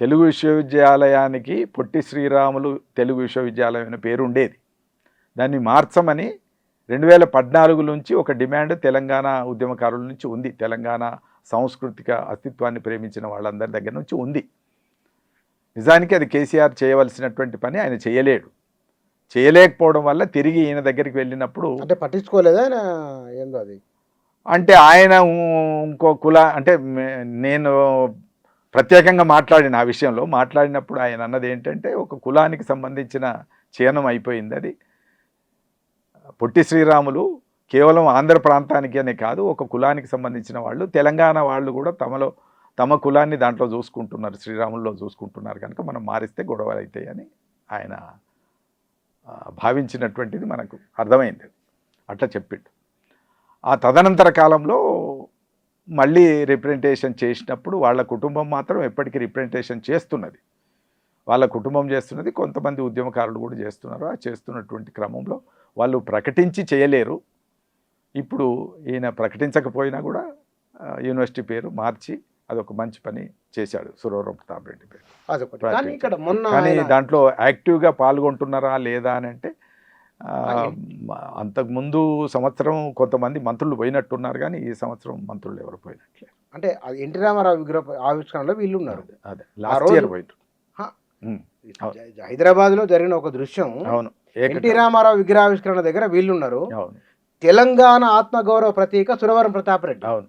తెలుగు విశ్వవిద్యాలయానికి పొట్టి శ్రీరాములు తెలుగు విశ్వవిద్యాలయం అనే పేరు ఉండేది. దాన్ని మార్చమని 2014 నుంచి ఒక డిమాండ్ తెలంగాణ ఉద్యమకారుల నుంచి ఉంది. తెలంగాణ సాంస్కృతిక అస్తిత్వాన్ని ప్రేమించిన వాళ్ళందరి దగ్గర నుంచి ఉంది. నిజానికి అది కేసీఆర్ చేయవలసినటువంటి పని ఆయన చేయలేడు. చేయలేకపోవడం వల్ల తిరిగి ఈయన దగ్గరికి వెళ్ళినప్పుడు అంటే పట్టించుకోలేదా ఆయన? ఏందో అది అంటే ఆయన ఇంకో అంటే నేను ప్రత్యేకంగా మాట్లాడిన ఆ విషయంలో మాట్లాడినప్పుడు ఆయన అన్నది ఏంటంటే ఒక కులానికి సంబంధించిన చయనం అయిపోయింది అది. పొట్టి శ్రీరాములు కేవలం ఆంధ్ర ప్రాంతానికి అనే కాదు, ఒక కులానికి సంబంధించిన వాళ్ళు, తెలంగాణ వాళ్ళు కూడా తమ కులాన్ని దాంట్లో చూసుకుంటున్నారు, శ్రీరాముల్లో చూసుకుంటున్నారు, కనుక మనం మారిస్తే గొడవలు అవుతాయి అని ఆయన భావించినటువంటిది మనకు అర్థమైంది. అట్లా చెప్పిండు. ఆ తదనంతర కాలంలో మళ్ళీ రిప్రజెంటేషన్ చేసినప్పుడు వాళ్ళ కుటుంబం మాత్రం ఎప్పటికీ రిప్రజెంటేషన్ చేస్తున్నది. వాళ్ళ కుటుంబం చేస్తున్నది, కొంతమంది ఉద్యమకారులు కూడా చేస్తున్నారు. ఆ చేస్తున్నటువంటి క్రమంలో వాళ్ళు ప్రకటించి చేయలేరు. ఇప్పుడు ఈయన ప్రకటించకపోయినా కూడా యూనివర్సిటీ పేరు మార్చి అదొక మంచి పని చేశాడు సురవరం ప్రతాపరెడ్డి పేరు. కానీ దాంట్లో యాక్టివ్గా పాల్గొంటున్నారా లేదా అని అంటే అంతకుముందు సంవత్సరం కొంతమంది మంత్రులు పోయినట్టున్నారు, కానీ ఈ సంవత్సరం మంత్రులు ఎవరు పోయినట్లేదు. అంటే ఎన్టీ రామారావు విగ్రహ ఆవిష్కరణలో వీళ్ళు ఉన్నారు. అదే లాస్ట్ ఇయర్ పోయినారు. హైదరాబాద్లో జరిగిన ఒక దృశ్యం, అవును, ఎన్టీ రామారావు విగ్రహావిష్కరణ దగ్గర వీళ్ళున్నారు. అవును, తెలంగాణ ఆత్మగౌరవ ప్రతీక సురవరం ప్రతాపరెడ్డి. అవును,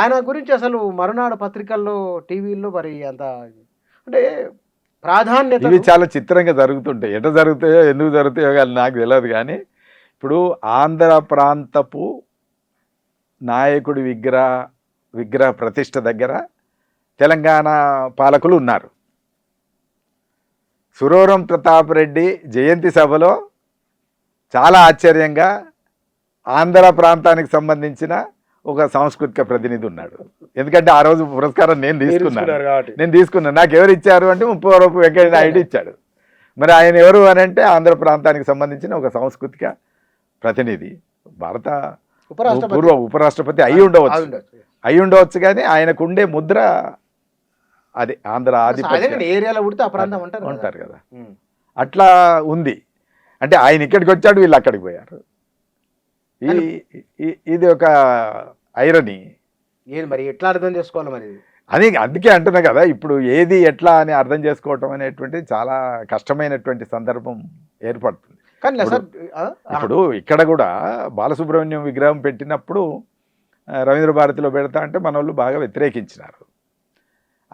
ఆయన గురించి అసలు మరునాడు పత్రికల్లో, టీవీల్లో మరి అంత అంటే ప్రాధాన్యత. ఇవి చాలా చిత్రంగా జరుగుతుంటాయి. ఎట జరుగుతాయో ఎందుకు జరుగుతాయో కానీ నాకు తెలియదు. కానీ ఇప్పుడు ఆంధ్ర ప్రాంతపు నాయకుడి విగ్రహ ప్రతిష్ఠ దగ్గర తెలంగాణ పాలకులు ఉన్నారు. సురవరం ప్రతాపరెడ్డి జయంతి సభలో చాలా ఆశ్చర్యంగా ఆంధ్ర ప్రాంతానికి సంబంధించిన ఒక సాంస్కృతిక ప్రతినిధి ఉన్నాడు. ఎందుకంటే ఆ రోజు పురస్కారం నేను తీసుకున్నాను. నాకు ఎవరు ఇచ్చారు అంటే 30 వెంకయ్య నాయుడు ఇచ్చాడు. మరి ఆయన ఎవరు అని అంటే ఆంధ్ర ప్రాంతానికి సంబంధించిన ఒక సాంస్కృతిక ప్రతినిధి, భారత పూర్వ ఉపరాష్ట్రపతి అయి ఉండవచ్చు. కానీ ఆయనకు ఉండే ముద్ర అది ఆంధ్ర ఆధిపత్యం ఉంటారు కదా, అట్లా ఉంది. అంటే ఆయన ఇక్కడికి వచ్చాడు, వీళ్ళు అక్కడికి పోయారు. ఇది ఒక ఐరనీ. మరి ఎట్లా అర్థం చేసుకోవాలి మరి అది? అందుకే అంటున్నా కదా, ఇప్పుడు ఏది ఎట్లా అని అర్థం చేసుకోవటం అనేటువంటిది చాలా కష్టమైనటువంటి సందర్భం ఏర్పడుతుంది. కానీ ఇప్పుడు ఇక్కడ కూడా బాలసుబ్రహ్మణ్యం విగ్రహం పెట్టినప్పుడు రవీంద్ర భారతిలో పెడతా అంటే మన వాళ్ళు బాగా వ్యతిరేకించినారు.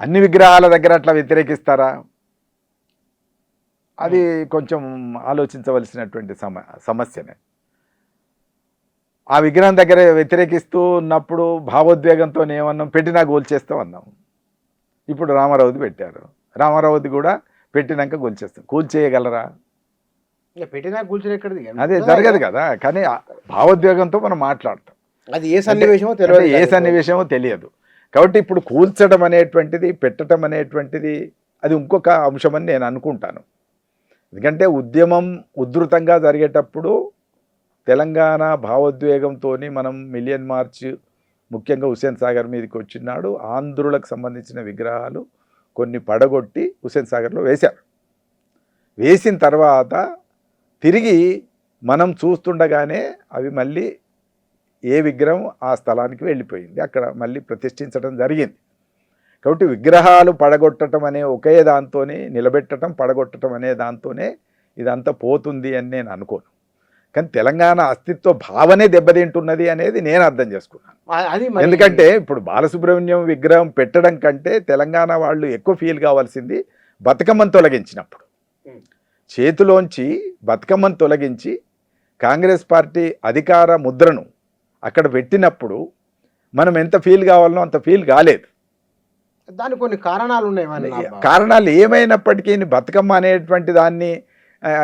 అన్ని విగ్రహాల దగ్గర అట్లా వ్యతిరేకిస్తారా? అది కొంచెం ఆలోచించవలసినటువంటి సమస్యనే. ఆ విగ్రహం దగ్గర వ్యతిరేకిస్తూ ఉన్నప్పుడు భావోద్వేగంతో ఏమన్నాం, పెట్టినా గోల్చేస్తాం అన్నాం. ఇప్పుడు రామారావుది పెట్టారు, రామారావుది కూడా పెట్టినాక గోల్చేస్తాం. కూల్చేయగలరా? పెట్టినా కూల్చే ఎక్కడిది, అదే జరగదు కదా. కానీ భావోద్వేగంతో మనం మాట్లాడతాం. అది ఏ సన్నివేశమో తెలియదు, ఏ సన్నివేశమో తెలియదు. కాబట్టి ఇప్పుడు కూల్చడం అనేటువంటిది, పెట్టడం అనేటువంటిది అది ఇంకొక అంశం అని నేను అనుకుంటాను. ఎందుకంటే ఉద్యమం ఉధృతంగా జరిగేటప్పుడు తెలంగాణ భావోద్వేగంతో మనం మిలియన్ మార్చ్ ముఖ్యంగా హుస్సేన్ సాగర్ మీదకి వచ్చినాడు. ఆంధ్రులకు సంబంధించిన విగ్రహాలు కొన్ని పడగొట్టి హుస్సేన్ సాగర్లో వేశారు. వేసిన తర్వాత తిరిగి మనం చూస్తుండగానే అవి మళ్ళీ ఏ విగ్రహం ఆ స్థలానికి వెళ్ళిపోయింది, అక్కడ మళ్ళీ ప్రతిష్ఠించడం జరిగింది. కాబట్టి విగ్రహాలు పడగొట్టడం అనే ఒకే దాంతోనే నిలబెట్టడం, పడగొట్టడం అనే దాంతోనే ఇదంతా పోతుంది అని నేను అనుకోను. కానీ తెలంగాణ అస్తిత్వ భావనే దెబ్బతింటున్నది అనేది నేను అర్థం చేసుకున్నాను. ఎందుకంటే ఇప్పుడు బాలసుబ్రహ్మణ్యం విగ్రహం పెట్టడం కంటే తెలంగాణ వాళ్ళు ఎక్కువ ఫీల్ కావాల్సింది బతుకమ్మను తొలగించినప్పుడు. చేతిలోంచి బతుకమ్మను తొలగించి కాంగ్రెస్ పార్టీ అధికార ముద్రను అక్కడ పెట్టినప్పుడు మనం ఎంత ఫీల్ కావాలనో అంత ఫీల్ కాలేదు. దానికి కొన్ని కారణాలు ఉన్నాయి. కారణాలు ఏమైనప్పటికీ బతుకమ్మ అనేటువంటి దాన్ని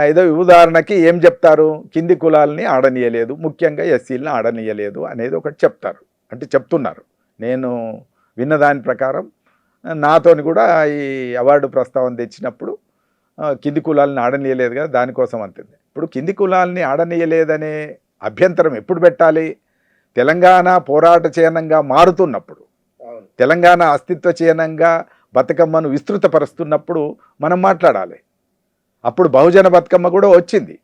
ఏదో ఉదాహరణకి ఏం చెప్తారు, కింది కులాలని ఆడనీయలేదు, ముఖ్యంగా ఎస్సీలని ఆడనీయలేదు అనేది ఒకటి చెప్తారు. అంటే చెప్తున్నారు. నేను విన్న దాని ప్రకారం నాతోని కూడా ఈ అవార్డు ప్రస్తావన తెచ్చినప్పుడు కింది కులాలని ఆడనీయలేదు కదా, దానికోసం అంటుంది. ఇప్పుడు కింది కులాలని ఆడనీయలేదనే అభ్యంతరం ఎప్పుడు పెట్టాలి? తెలంగాణ పోరాట చిహ్నంగా మారుతున్నప్పుడు, తెలంగాణ అస్తిత్వ చిహ్నంగా బతుకమ్మను విస్తృతపరుస్తున్నప్పుడు మనం మాట్లాడాలి. అప్పుడు బహుజన బతుకమ్మ కూడా వచ్చింది,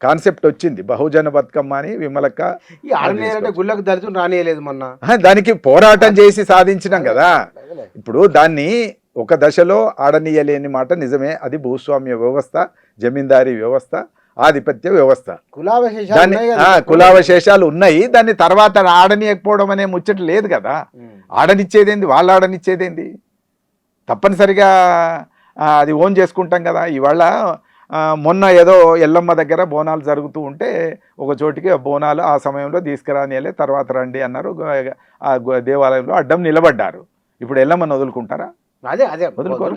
కాన్సెప్ట్ వచ్చింది. బహుజన బతుకమ్మ అని విమలక్క ఈ ఆడనీయాలంటే గుళ్ళకు దళితులు రానియలేదు మొన్న. దానికి పోరాటం చేసి సాధించినాం కదా. ఇప్పుడు దాన్ని ఒక దశలో ఆడనీయలేని మాట నిజమే, అది భూస్వామ్య వ్యవస్థ, జమీందారీ వ్యవస్థ, ఆధిపత్య వ్యవస్థ, కులావశేషాలు ఉన్నాయి. దాన్ని తర్వాత ఆడనీయకపోవడం అనే ముచ్చట లేదు కదా. ఆడనిచ్చేదేంది, వాళ్ళు ఆడనిచ్చేదేంది? తప్పనిసరిగా అది ఓన్ చేసుకుంటాం కదా. ఇవాళ మొన్న ఏదో ఎల్లమ్మ దగ్గర బోనాలు జరుగుతూ ఉంటే ఒక చోటికి బోనాలు ఆ సమయంలో తీసుకురానియలే, తర్వాత రండి అన్నారు. ఆ దేవాలయంలో అడ్డం నిలబడ్డారు. ఇప్పుడు ఎల్లమ్మని వదులుకుంటారా? అదే అదే వదులుకోరు.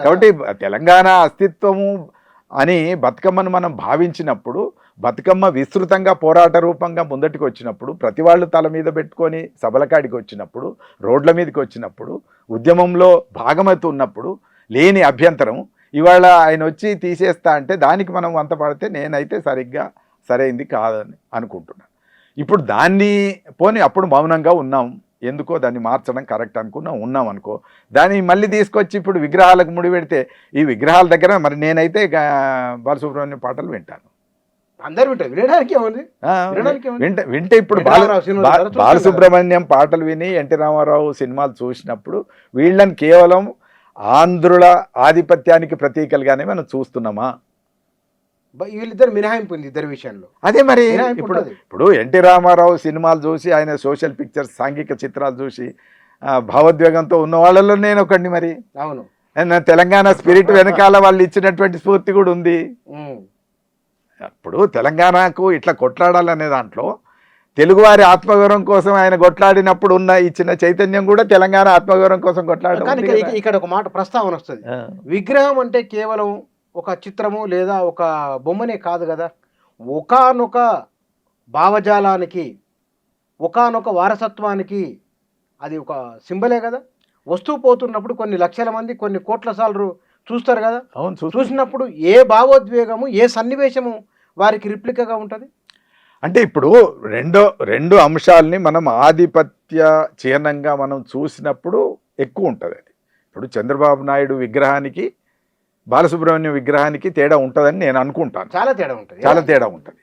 కాబట్టి తెలంగాణ అస్తిత్వము అని బతుకమ్మను మనం భావించినప్పుడు, బతుకమ్మ విస్తృతంగా పోరాట రూపంగా ముందటికి వచ్చినప్పుడు, ప్రతి వాళ్ళు తల మీద పెట్టుకొని సభలకాడికి వచ్చినప్పుడు, రోడ్ల మీదకి వచ్చినప్పుడు, ఉద్యమంలో భాగమవుతున్నప్పుడు లేని అభ్యంతరం ఇవాళ ఆయన వచ్చి తీసేస్తా అంటే దానికి మనం వంత పడితే నేనైతే సరిగ్గా సరైంది కాదని అనుకుంటున్నాను. ఇప్పుడు దాన్ని పోనీ అప్పుడు మౌనంగా ఉన్నాం, ఎందుకో దాన్ని మార్చడం కరెక్ట్ ఉన్నాం అనుకో, దాన్ని మళ్ళీ తీసుకొచ్చి ఇప్పుడు విగ్రహాలకు ముడిపెడితే ఈ విగ్రహాల దగ్గర మరి నేనైతే బాలసుబ్రహ్మణ్యం పాటలు వింటాను. అందరు వినడానికి వింటే ఇప్పుడు బాలసుబ్రహ్మణ్యం పాటలు విని ఎన్టీ రామారావు సినిమాలు చూసినప్పుడు వీళ్ళని కేవలం ఆంధ్రుల ఆధిపత్యానికి ప్రతీకలుగానే మనం చూస్తున్నామా? వీళ్ళిద్దరు మినహాయింపు ఉంది ఇద్దరు విషయంలో. అదే మరి ఇప్పుడు ఎన్టీ రామారావు సినిమాలు చూసి, ఆయన సోషల్ పిక్చర్స్, సాంఘిక చిత్రాలు చూసి భావోద్వేగంతో ఉన్న వాళ్ళలో నేను ఒకడిని. మరి అవును, తెలంగాణ స్పిరిట్ వెనకాల వాళ్ళు ఇచ్చినటువంటి స్ఫూర్తి కూడా ఉంది. ఇప్పుడు తెలంగాణకు ఇట్లా కొట్లాడాలనే దాంట్లో తెలుగువారి ఆత్మగౌరవం కోసం ఆయన కొట్లాడినప్పుడు ఇచ్చిన చైతన్యం కూడా తెలంగాణ ఆత్మగౌరవం కోసం కొట్లాడాలి. ఇక్కడ ఒక మాట ప్రస్తావన వస్తుంది, విగ్రహం అంటే కేవలం ఒక చిత్రము లేదా ఒక బొమ్మనే కాదు కదా, ఒకానొక భావజాలానికి, ఒకానొక వారసత్వానికి అది ఒక సింబలే కదా. వస్తువు పోతున్నప్పుడు కొన్ని లక్షల మంది, కొన్ని కోట్ల సార్లు చూస్తారు కదా. అవును, చూసినప్పుడు ఏ భావోద్వేగము, ఏ సన్నివేశము వారికి రిప్లికగా ఉంటుంది. అంటే ఇప్పుడు రెండు అంశాలని మనం ఆధిపత్య చిహ్నంగా మనం చూసినప్పుడు ఎక్కువ ఉంటుంది. అది ఇప్పుడు చంద్రబాబు నాయుడు విగ్రహానికి బాలసుబ్రహ్మణ్యం విగ్రహానికి తేడా ఉంటుందని నేను అనుకుంటాను. చాలా తేడా ఉంటుంది.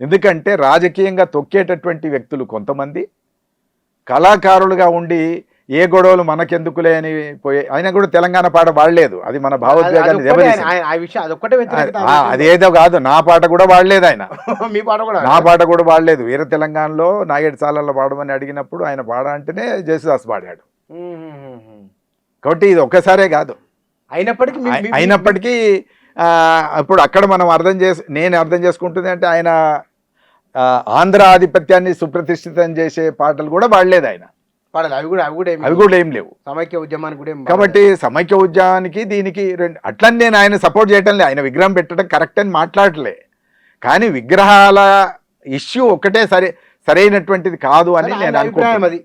ఎందుకంటే రాజకీయంగా తొక్కేటటువంటి వ్యక్తులు కొంతమంది, కళాకారులుగా ఉండి ఏ గొడవలు మనకెందుకులే అని పోయి, ఆయన కూడా తెలంగాణ పాట పాడలేదు, అది మన భావోద్వేగాన్ని అదేదో కాదు. నా పాట కూడా పాడలేదు ఆయన, నా పాట కూడా పాడలేదు. వీర తెలంగాణలో నాగేడు సాలల్లో పాడమని అడిగినప్పుడు ఆయన పాడ అంటేనే జేసుదాస్ పాడాడు. కాబట్టి ఇది ఒక్కసారే కాదు. అయినప్పటికీ ఇప్పుడు అక్కడ మనం నేను అర్థం చేసుకుంటుంది అంటే ఆయన ఆంధ్ర ఆధిపత్యాన్ని సుప్రతిష్ఠితం చేసే పాటలు కూడా పాడలేదు ఆయన. అవి కూడా ఏం లేవు. సమైక్య ఉద్యమానికి కూడా. కాబట్టి సమైక్య ఉద్యమానికి దీనికి అట్లని నేను ఆయన సపోర్ట్ చేయటం లేదు, ఆయన విగ్రహం పెట్టడం కరెక్ట్ అని మాట్లాడలే. కానీ విగ్రహాల ఇష్యూ ఒకటే సరైనటువంటిది కాదు అని నేను అనుకుంటున్నాను.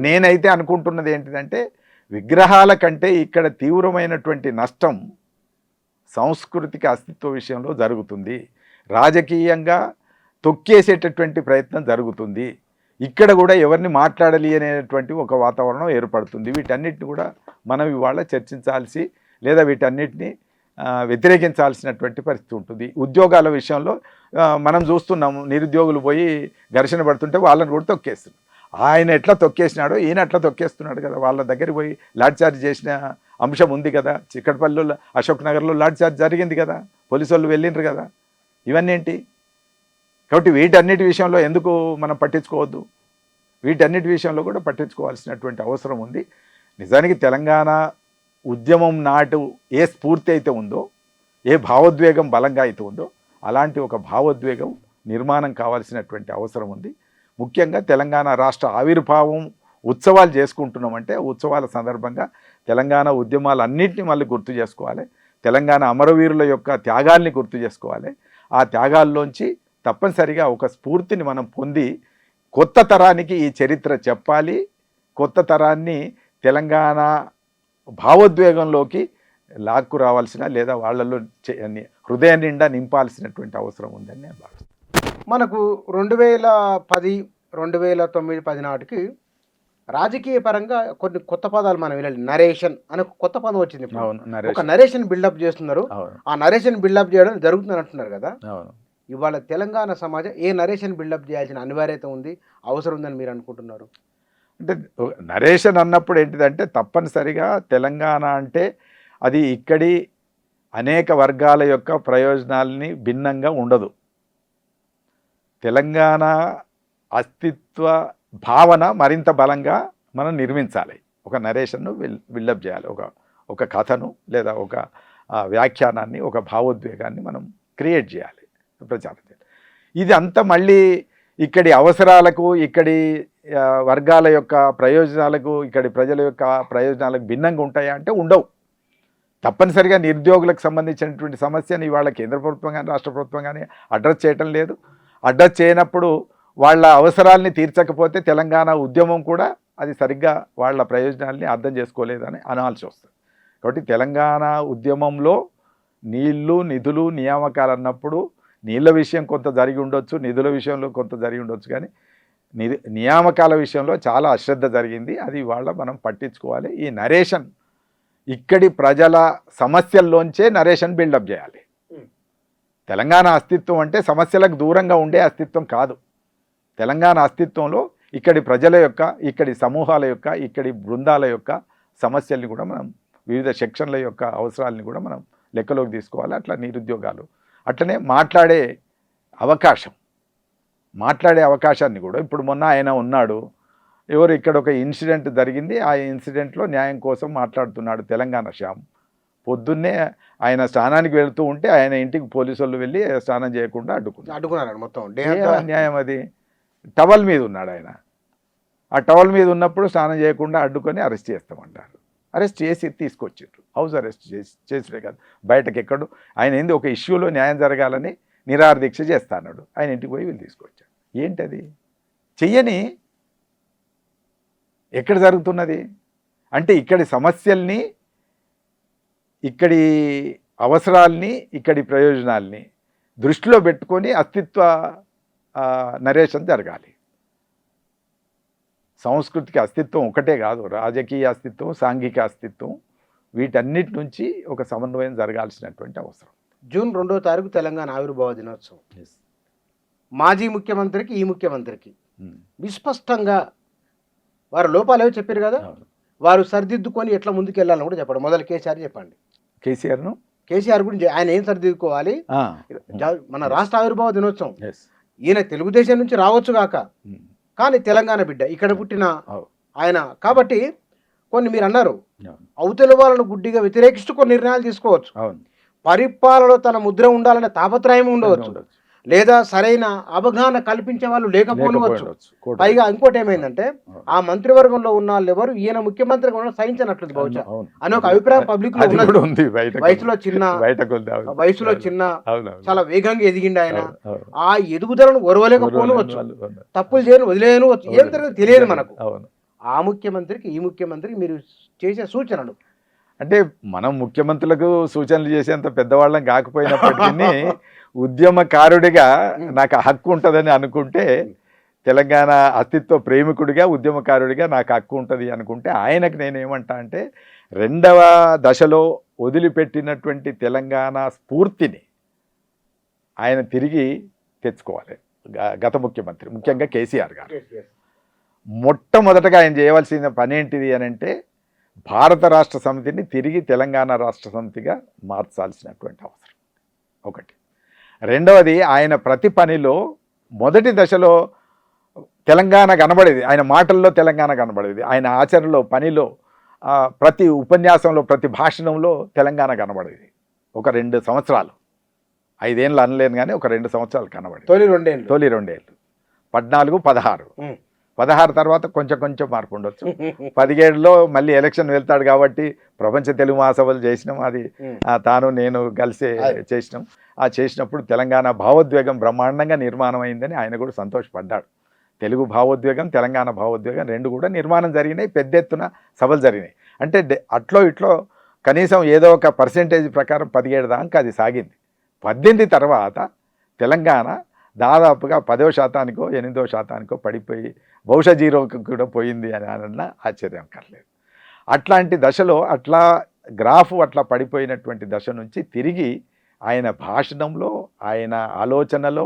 నేనైతే అనుకుంటున్నది ఏంటిదంటే, విగ్రహాల కంటే ఇక్కడ తీవ్రమైనటువంటి నష్టం సాంస్కృతిక అస్తిత్వ విషయంలో జరుగుతుంది. రాజకీయంగా తొక్కేసేటటువంటి ప్రయత్నం జరుగుతుంది. ఇక్కడ కూడా ఎవరిని మాట్లాడాలి అనేటువంటి ఒక వాతావరణం ఏర్పడుతుంది. వీటన్నిటిని కూడా మనం ఇవాళ చర్చించాల్సి లేదా వీటన్నిటిని వ్యతిరేకించాల్సినటువంటి పరిస్థితి ఉంటుంది. ఉద్యోగాల విషయంలో మనం చూస్తున్నాము, నిరుద్యోగులు పోయి ఘర్షణ పడుతుంటే వాళ్ళని కూడా తొక్కేస్తున్నారు. ఆయన ఎట్లా తొక్కేసినాడో ఈయన అట్లా తొక్కేస్తున్నాడు కదా. వాళ్ళ దగ్గరికి పోయి లాఠీ చార్జ్ చేసిన అంశం ఉంది కదా. చిక్కడపల్లిలో, అశోక్ నగర్లో లాఠీ చార్జ్ జరిగింది కదా, పోలీసు వాళ్ళు వెళ్ళిండ్రు కదా. ఇవన్నీ ఏంటి? కాబట్టి వీటన్నిటి విషయంలో ఎందుకు మనం పట్టించుకోవద్దు? వీటన్నిటి విషయంలో కూడా పట్టించుకోవాల్సినటువంటి అవసరం ఉంది. నిజానికి తెలంగాణ ఉద్యమం నాటు ఏ స్ఫూర్తి అయితే ఉందో, ఏ భావోద్వేగం బలంగా అయితే ఉందో, అలాంటి ఒక భావోద్వేగం నిర్మాణం కావాల్సినటువంటి అవసరం ఉంది. ముఖ్యంగా తెలంగాణ రాష్ట్ర ఆవిర్భావం ఉత్సవాలు చేసుకుంటున్నామంటే ఉత్సవాల సందర్భంగా తెలంగాణ ఉద్యమాలన్నింటినీ మళ్ళీ గుర్తు చేసుకోవాలి. తెలంగాణ అమరవీరుల యొక్క త్యాగాల్ని గుర్తు చేసుకోవాలి. ఆ త్యాగాల్లోంచి తప్పనిసరిగా ఒక స్ఫూర్తిని మనం పొంది కొత్త తరానికి ఈ చరిత్ర చెప్పాలి, కొత్త తరాన్ని తెలంగాణ భావోద్వేగంలోకి లాక్కు రావాల్సిన లేదా వాళ్ళలో హృదయం నిండా నింపాల్సినటువంటి అవసరం ఉందని నేను భావిస్తాను. మనకు 2010, 2009, 10 నాటికి రాజకీయ పరంగా కొన్ని కొత్త పదాలు మనం వినాలి. నరేషన్ అనే ఒక కొత్త పదం వచ్చింది ఇప్పుడు. అవును, ఒక నరేషన్ బిల్డప్ చేస్తున్నారు. అవును, ఆ నరేషన్ బిల్డప్ చేయడం జరుగుతుందని అంటున్నారు కదా. అవును. ఇవాళ తెలంగాణ సమాజం ఏ నరేషన్ బిల్డప్ చేయాల్సిన అనివార్యత ఉంది, అవసరం ఉందని మీరు అనుకుంటున్నారు? అంటే నరేషన్ అన్నప్పుడు ఏంటిదంటే తప్పనిసరిగా తెలంగాణ అంటే అది ఇక్కడి అనేక వర్గాల యొక్క ప్రయోజనాలని భిన్నంగా ఉండదు. తెలంగాణ అస్తిత్వ భావన మరింత బలంగా మనం నిర్మించాలి. ఒక నరేషన్ను బిల్డప్ చేయాలి, ఒక కథను లేదా ఒక వ్యాఖ్యానాన్ని, ఒక భావోద్వేగాన్ని మనం క్రియేట్ చేయాలి, ప్రచారం చేయాలి. ఇది అంతా మళ్ళీ ఇక్కడి అవసరాలకు, ఇక్కడి వర్గాల యొక్క ప్రయోజనాలకు, ఇక్కడి ప్రజల యొక్క ప్రయోజనాలకు భిన్నంగా ఉంటాయా అంటే ఉండవు. తప్పనిసరిగా నిరుద్యోగులకు సంబంధించినటువంటి సమస్యని ఇవాళ కేంద్ర ప్రభుత్వం కానీ రాష్ట్ర ప్రభుత్వం కానీ అడ్రస్ చేయటం లేదు. అడ్రస్ చేయనప్పుడు వాళ్ళ అవసరాలని తీర్చకపోతే తెలంగాణ ఉద్యమం కూడా అది సరిగ్గా వాళ్ళ ప్రయోజనాల్ని అర్థం చేసుకోలేదని అనాల్సి వస్తుంది. కాబట్టి తెలంగాణ ఉద్యమంలో నీళ్లు, నిధులు, నియామకాలు అన్నప్పుడు నీళ్ళ విషయం కొంత జరిగి ఉండొచ్చు, నిధుల విషయంలో కొంత జరిగి ఉండొచ్చు, కానీ నియామకాల విషయంలో చాలా అశ్రద్ధ జరిగింది. అది ఇవాళ మనం పట్టించుకోవాలి. ఈ నరేషన్ ఇక్కడి ప్రజల సమస్యల్లోంచే నరేషన్ బిల్డప్ చేయాలి. తెలంగాణ అస్తిత్వం అంటే సమస్యలకు దూరంగా ఉండే అస్తిత్వం కాదు. తెలంగాణ అస్తిత్వంలో ఇక్కడి ప్రజల యొక్క, ఇక్కడి సమూహాల యొక్క, ఇక్కడి బృందాల యొక్క సమస్యల్ని కూడా మనం, వివిధ సెక్షన్ల యొక్క అవసరాలని కూడా మనం లెక్కలోకి తీసుకోవాలి. అట్లా నిరుద్యోగాలు, అట్లనే మాట్లాడే అవకాశాన్ని కూడా, ఇప్పుడు మొన్న ఆయన ఉన్నాడు, ఎవరు ఇక్కడ ఒక ఇన్సిడెంట్ జరిగింది, ఆ ఇన్సిడెంట్లో న్యాయం కోసం మాట్లాడుతున్నాడు తెలంగాణ శ్యామ్. పొద్దున్నే ఆయన స్నానానికి వెళుతూ ఉంటే ఆయన ఇంటికి పోలీసు వాళ్ళు వెళ్ళి స్నానం చేయకుండా అడ్డుకున్నారు. మొత్తం న్యాయం అది. టవల్ మీద ఉన్నాడు ఆయన. ఆ టవల్ మీద ఉన్నప్పుడు స్నానం చేయకుండా అడ్డుకొని అరెస్ట్ చేస్తామంటారు. అరెస్ట్ చేసి తీసుకొచ్చారు, హౌస్ అరెస్ట్ చేసినే కాదు, బయటకు ఎక్కడు. ఆయన ఏంది ఒక ఇష్యూలో న్యాయం జరగాలని నిరాహార దీక్ష చేస్తాడు. ఆయన ఇంటికి పోయి వీళ్ళు తీసుకొచ్చారు. ఏంటది చెయ్యని? ఎక్కడ జరుగుతున్నది అంటే ఇక్కడి సమస్యల్ని, ఇక్కడి అవసరాల్ని, ఇక్కడి ప్రయోజనాల్ని దృష్టిలో పెట్టుకొని అస్తిత్వ నరేషన్ జరగాలి. సాంస్కృతిక అస్తిత్వం ఒకటే కాదు, రాజకీయ అస్తిత్వం, సాంఘిక అస్తిత్వం, వీటన్నిటి నుంచి ఒక సమన్వయం జరగాల్సినటువంటి అవసరం. జూన్ 2వ తారీఖు తెలంగాణ ఆవిర్భావ దినోత్సవం. మాజీ ముఖ్యమంత్రికి, ఈ ముఖ్యమంత్రికి విస్పష్టంగా వారు లోపాలు ఏవో చెప్పారు కదా, వారు సరిదిద్దుకొని ఎట్లా ముందుకు వెళ్ళాలని కూడా చెప్పండి. మొదలు కేసీఆర్ చెప్పండి. కేసీఆర్ గురించి ఆయన ఏం సరిదిద్దుకోవాలి? మన రాష్ట్ర ఆవిర్భావ దినోత్సవం, ఈయన తెలుగుదేశం నుంచి రావచ్చు కాక, కానీ తెలంగాణ బిడ్డ, ఇక్కడ పుట్టిన ఆయన కాబట్టి కొన్ని మీరు అన్నారు, అవతల వాళ్ళను గుడ్డిగా వ్యతిరేకిస్తూ కొన్ని నిర్ణయాలు తీసుకోవచ్చు. పరిపాలనలో తన ముద్ర ఉండాలనే తాపత్రయం ఉండవచ్చు, లేదా సరైన అవగాహన కల్పించే వాళ్ళు లేకపోవచ్చు. పైగా ఇంకోటి ఏమైందంటే ఆ మంత్రివర్గంలో ఉన్న వాళ్ళు ఎవరు ఈయన ముఖ్యమంత్రిగా ఉన్న సహించనట్లుంది బహుశా అని ఒక అభిప్రాయం పబ్లిక్ లో ఉన్నది. వయసులో చిన్న చాలా వేగంగా ఎదిగిండి ఆయన. ఆ ఎదుగుదలను ఒరవలేకపోవచ్చు, తప్పులు చేయను వదిలేను, ఏం జరిగిందో తెలియదు మనకు. ఆ ముఖ్యమంత్రికి, ఈ ముఖ్యమంత్రికి మీరు చేసే సూచనలు అంటే, మనం ముఖ్యమంత్రులకు సూచనలు చేసేంత పెద్దవాళ్ళం కాకపోయినప్పటికీ ఉద్యమకారుడిగా నాకు హక్కు ఉంటుందని అనుకుంటే, తెలంగాణ అస్తిత్వ ప్రేమికుడిగా, ఉద్యమకారుడిగా నాకు హక్కు ఉంటుంది అనుకుంటే, ఆయనకు నేనేమంటా అంటే, 2వ దశలో వదిలిపెట్టినటువంటి తెలంగాణ స్ఫూర్తిని ఆయన తిరిగి తెచ్చుకోవాలి. గత ముఖ్యమంత్రి ముఖ్యంగా కేసీఆర్ గారు మొట్టమొదటగా ఆయన చేయవలసిన పని ఏంటిది అని అంటే, భారత రాష్ట్ర సమితిని తిరిగి తెలంగాణ రాష్ట్ర సమితిగా మార్చాల్సినటువంటి అవసరం ఒకటి. 2వది, ఆయన ప్రతి పనిలో మొదటి దశలో తెలంగాణ కనబడేది, ఆయన మాటల్లో తెలంగాణ కనబడేది, ఆయన ఆచరణలో, పనిలో, ప్రతి ఉపన్యాసంలో, ప్రతి భాషణంలో తెలంగాణ కనబడేది. ఒక 2 సంవత్సరాలు, 5 ఏళ్ళు అనలేను కానీ ఒక 2 సంవత్సరాలు కనబడేది. తొలి 2 ఏళ్ళు 14, 16 తర్వాత కొంచెం కొంచెం మార్పు ఉండొచ్చు. 17లో మళ్ళీ ఎలక్షన్ వెళ్తాడు కాబట్టి ప్రపంచ తెలుగు మహాసభలు చేసినాం, అది తాను నేను కలిసే చేసినాం. చేసినప్పుడు తెలంగాణ భావోద్వేగం బ్రహ్మాండంగా నిర్మాణం అయిందని ఆయన కూడా సంతోషపడ్డాడు. తెలుగు భావోద్వేగం, తెలంగాణ భావోద్వేగం రెండు కూడా నిర్మాణం జరిగినాయి, పెద్ద ఎత్తున సభలు జరిగినాయి. అంటే అట్లో ఇట్లో కనీసం ఏదో ఒక పర్సెంటేజ్ ప్రకారం 17 దాకా అది సాగింది. 18 తర్వాత తెలంగాణ దాదాపుగా 10% 8% పడిపోయి బహుశా జీరోకి కూడా పోయింది అని అన్న ఆశ్చర్యం కర్లేదు. అట్లాంటి దశలో అట్లా గ్రాఫ్ అట్లా పడిపోయినటువంటి దశ నుంచి తిరిగి ఆయన భాషణంలో, ఆయన ఆలోచనలో,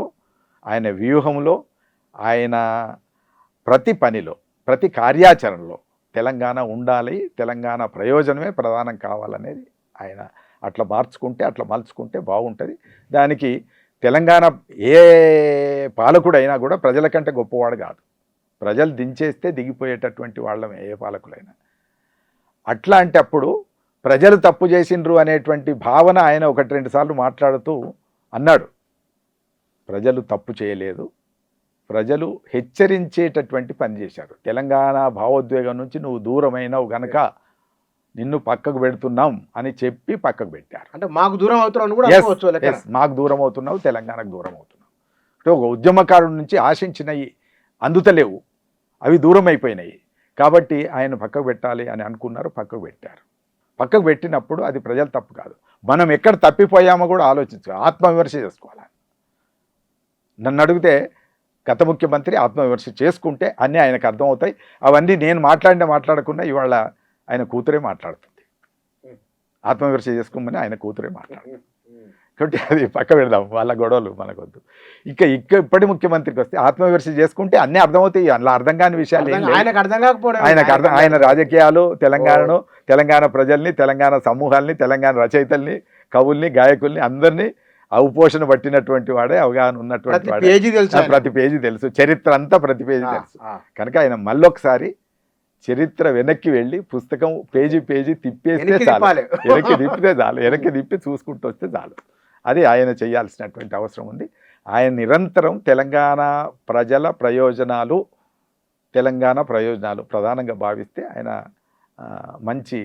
ఆయన వ్యూహంలో, ఆయన ప్రతి పనిలో, ప్రతి కార్యాచరణలో తెలంగాణ ఉండాలి, తెలంగాణ ప్రయోజనమే ప్రధానం కావాలనేది ఆయన అట్లా మలుచుకుంటే బాగుంటుంది. దానికి తెలంగాణ ఏ పాలకుడైనా కూడా ప్రజల కంటే గొప్పవాడు కాదు. ప్రజలు దించేస్తే దిగిపోయేటటువంటి వాళ్ళమే ఏ పాలకులైనా. అట్లాంటప్పుడు ప్రజలు తప్పు చేసిండ్రు అనేటువంటి భావన ఆయన 1-2 సార్లు మాట్లాడుతూ అన్నాడు. ప్రజలు తప్పు చేయలేదు, ప్రజలు హెచ్చరించేటటువంటి పని చేశారు. తెలంగాణ భావోద్వేగం నుంచి నువ్వు దూరమైనవు గనక నిన్ను పక్కకు పెడుతున్నాం అని చెప్పి పక్కకు పెట్టారు. అంటే మాకు దూరం అవుతున్నావు కూడా అనుకోవచ్చు. మాకు దూరం అవుతున్నావు, తెలంగాణకు దూరం అవుతున్నావు. అంటే ఒక ఉద్యమకారుడి నుంచి ఆశించినవి అందుతలేవు, అవి దూరం అయిపోయినాయి. కాబట్టి ఆయన పక్కకు పెట్టాలి అని అనుకున్నారు, పక్కకు పెట్టారు. పక్కకు పెట్టినప్పుడు అది ప్రజల తప్పు కాదు. మనం ఎక్కడ తప్పిపోయామో కూడా ఆలోచించాలి, ఆత్మవిమర్శ చేసుకోవాలి. నన్ను అడిగితే గత ముఖ్యమంత్రి ఆత్మవిమర్శ చేసుకుంటే అన్నీ ఆయనకు అర్థమవుతాయి. అవన్నీ నేను మాట్లాడకుండా ఇవాళ ఆయన కూతురే మాట్లాడుతుంది. ఆత్మవిమర్శ చేసుకోమని ఆయన కూతురే మాట్లాడుతుంది. కాబట్టి అది పక్క పెడదాం, వాళ్ళ గొడవలు మనకొద్దు. ఇప్పటి ముఖ్యమంత్రికి వస్తే ఆత్మవిమర్శ చేసుకుంటే అన్నీ అర్థమవుతాయి. అలా అర్థం కాని విషయాలు ఆయన రాజకీయాలు, తెలంగాణ ప్రజల్ని, తెలంగాణ సమూహాల్ని, తెలంగాణ రచయితల్ని, కవుల్ని, గాయకుల్ని అందరినీ అవపోషణ పట్టినటువంటి వాడే, అవగాహన ఉన్నటువంటి వాడే. ప్రతి పేజీ తెలుసు, చరిత్ర అంతా ప్రతి పేజీ తెలుసు. కనుక ఆయన మళ్ళొకసారి చరిత్ర వెనక్కి వెళ్ళి పుస్తకం పేజీ తిప్పేస్తే చాలు, వెనక్కి తిప్పితే చాలు, వెనక్కి తిప్పి చూసుకుంటూ వస్తే చాలు. అది ఆయన చేయాల్సినటువంటి అవసరం ఉంది. ఆయన నిరంతరం తెలంగాణ ప్రజల ప్రయోజనాలు, తెలంగాణ ప్రయోజనాలు ప్రధానంగా భావిస్తే ఆయన మంచి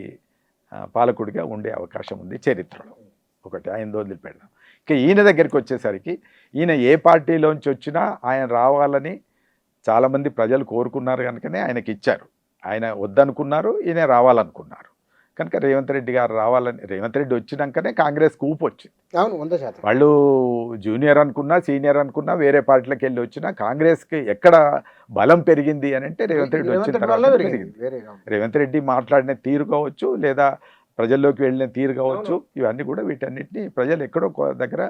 పాలకుడిగా ఉండే అవకాశం ఉంది చరిత్రలో. ఒకటి ఆయన వదిలిపెడదాం. ఇక ఈయన దగ్గరికి వచ్చేసరికి ఈయన ఏ పార్టీలోంచి వచ్చినా ఆయన రావాలని చాలామంది ప్రజలు కోరుకున్నారు కనుకనే ఆయనకి ఇచ్చారు. ఆయన వద్దనుకున్నారు, ఈయన రావాలనుకున్నారు కనుక రేవంత్ రెడ్డి గారు రావాలని. రేవంత్ రెడ్డి వచ్చినాకనే కాంగ్రెస్ కూపు వచ్చింది. అవును, 100%. వాళ్ళు జూనియర్ అనుకున్నా, సీనియర్ అనుకున్నా, వేరే పార్టీలకు వెళ్ళి వచ్చినా కాంగ్రెస్కి ఎక్కడ బలం పెరిగింది అని అంటే రేవంత్ రెడ్డి వచ్చిన తర్వాత పెరిగింది. రేవంత్ రెడ్డి మాట్లాడిన తీరు కావచ్చు, లేదా ప్రజల్లోకి వెళ్ళిన తీరు కావచ్చు, ఇవన్నీ కూడా వీటన్నిటిని ప్రజలు ఎక్కడో దగ్గర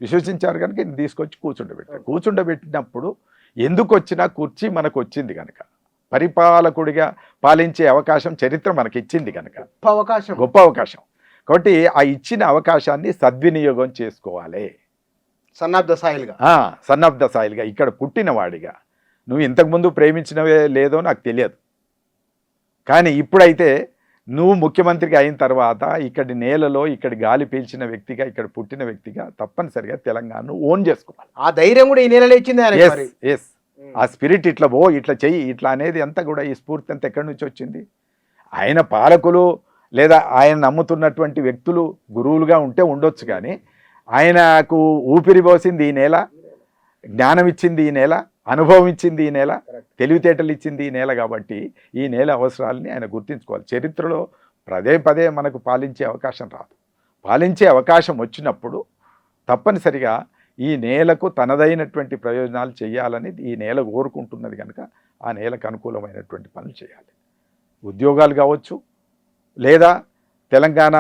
విశ్వసించారు కనుక ఈయన తీసుకొచ్చి కూర్చుండబెట్టినప్పుడు ఎందుకు వచ్చినా కుర్చీ మనకు వచ్చింది కనుక, పరిపాలకుడిగా పాలించే అవకాశం చరిత్ర మనకి ఇచ్చింది కనుక గొప్ప అవకాశం. కాబట్టి ఆ ఇచ్చిన అవకాశాన్ని సద్వినియోగం చేసుకోవాలి. సన్నాఫ్ ద సాయిల్గా ఇక్కడ పుట్టిన వాడిగా. నువ్వు ఇంతకుముందు ప్రేమించినవే లేదో నాకు తెలియదు, కానీ ఇప్పుడైతే నువ్వు ముఖ్యమంత్రిగా అయిన తర్వాత ఇక్కడి నేలలో, ఇక్కడి గాలి పీల్చిన వ్యక్తిగా, ఇక్కడ పుట్టిన వ్యక్తిగా తప్పనిసరిగా తెలంగాణను ఓన్ చేసుకోవాలి. ఆ ధైర్యం కూడా ఈ నేలలో ఇచ్చింది. ఎస్, ఆ స్పిరిట్ ఇట్లా చెయ్యి ఇట్లా అనేది అంతా కూడా, ఈ స్ఫూర్తి అంతా ఎక్కడి నుంచి వచ్చింది? ఆయన పాలకులు లేదా ఆయన నమ్ముతున్నటువంటి వ్యక్తులు గురువులుగా ఉంటే ఉండొచ్చు, కానీ ఆయనకు ఊపిరి పోసింది ఈ నేల, జ్ఞానం ఇచ్చింది ఈ నేల, అనుభవం ఇచ్చింది ఈ నేల, తెలివితేటలు ఇచ్చింది ఈ నేల. కాబట్టి ఈ నేల అవసరాలని ఆయన గుర్తించుకోవాలి. చరిత్రలో పదే మనకు పాలించే అవకాశం రాదు. పాలించే అవకాశం వచ్చినప్పుడు తప్పనిసరిగా ఈ నేలకు తనదైనటువంటి ప్రయోజనాలు చేయాలని ఈ నేల కోరుకుంటున్నది కనుక ఆ నేలకు అనుకూలమైనటువంటి పనులు చేయాలి. ఉద్యోగాలు కావచ్చు, లేదా తెలంగాణ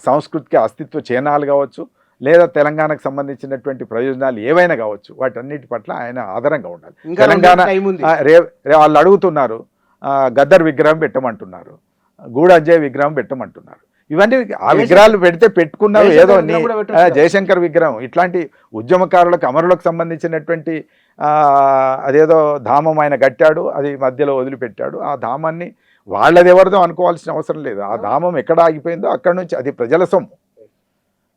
సంస్కృతికి అస్తిత్వ చిహ్నాలు కావచ్చు, లేదా తెలంగాణకు సంబంధించినటువంటి ప్రయోజనాలు ఏవైనా కావచ్చు, వాటన్నిటి పట్ల ఆయన ఆధారంగా ఉండాలి. తెలంగాణ వాళ్ళు అడుగుతున్నారు, గద్దర్ విగ్రహం పెట్టమంటున్నారు, గూడాంజయ్ విగ్రహం పెట్టమంటున్నారు. ఇవన్నీ ఆ విగ్రహాలు పెట్టుకున్నారు ఏదో జయశంకర్ విగ్రహం, ఇట్లాంటి ఉద్యమకారులకు, అమరులకు సంబంధించినటువంటి అదేదో ధామం ఆయన కట్టాడు, అది మధ్యలో వదిలిపెట్టాడు. ఆ ధామాన్ని వాళ్ళదెవరిదో అనుకోవాల్సిన అవసరం లేదు. ఆ ధామం ఎక్కడ ఆగిపోయిందో అక్కడ నుంచి అది ప్రజల సొమ్ము.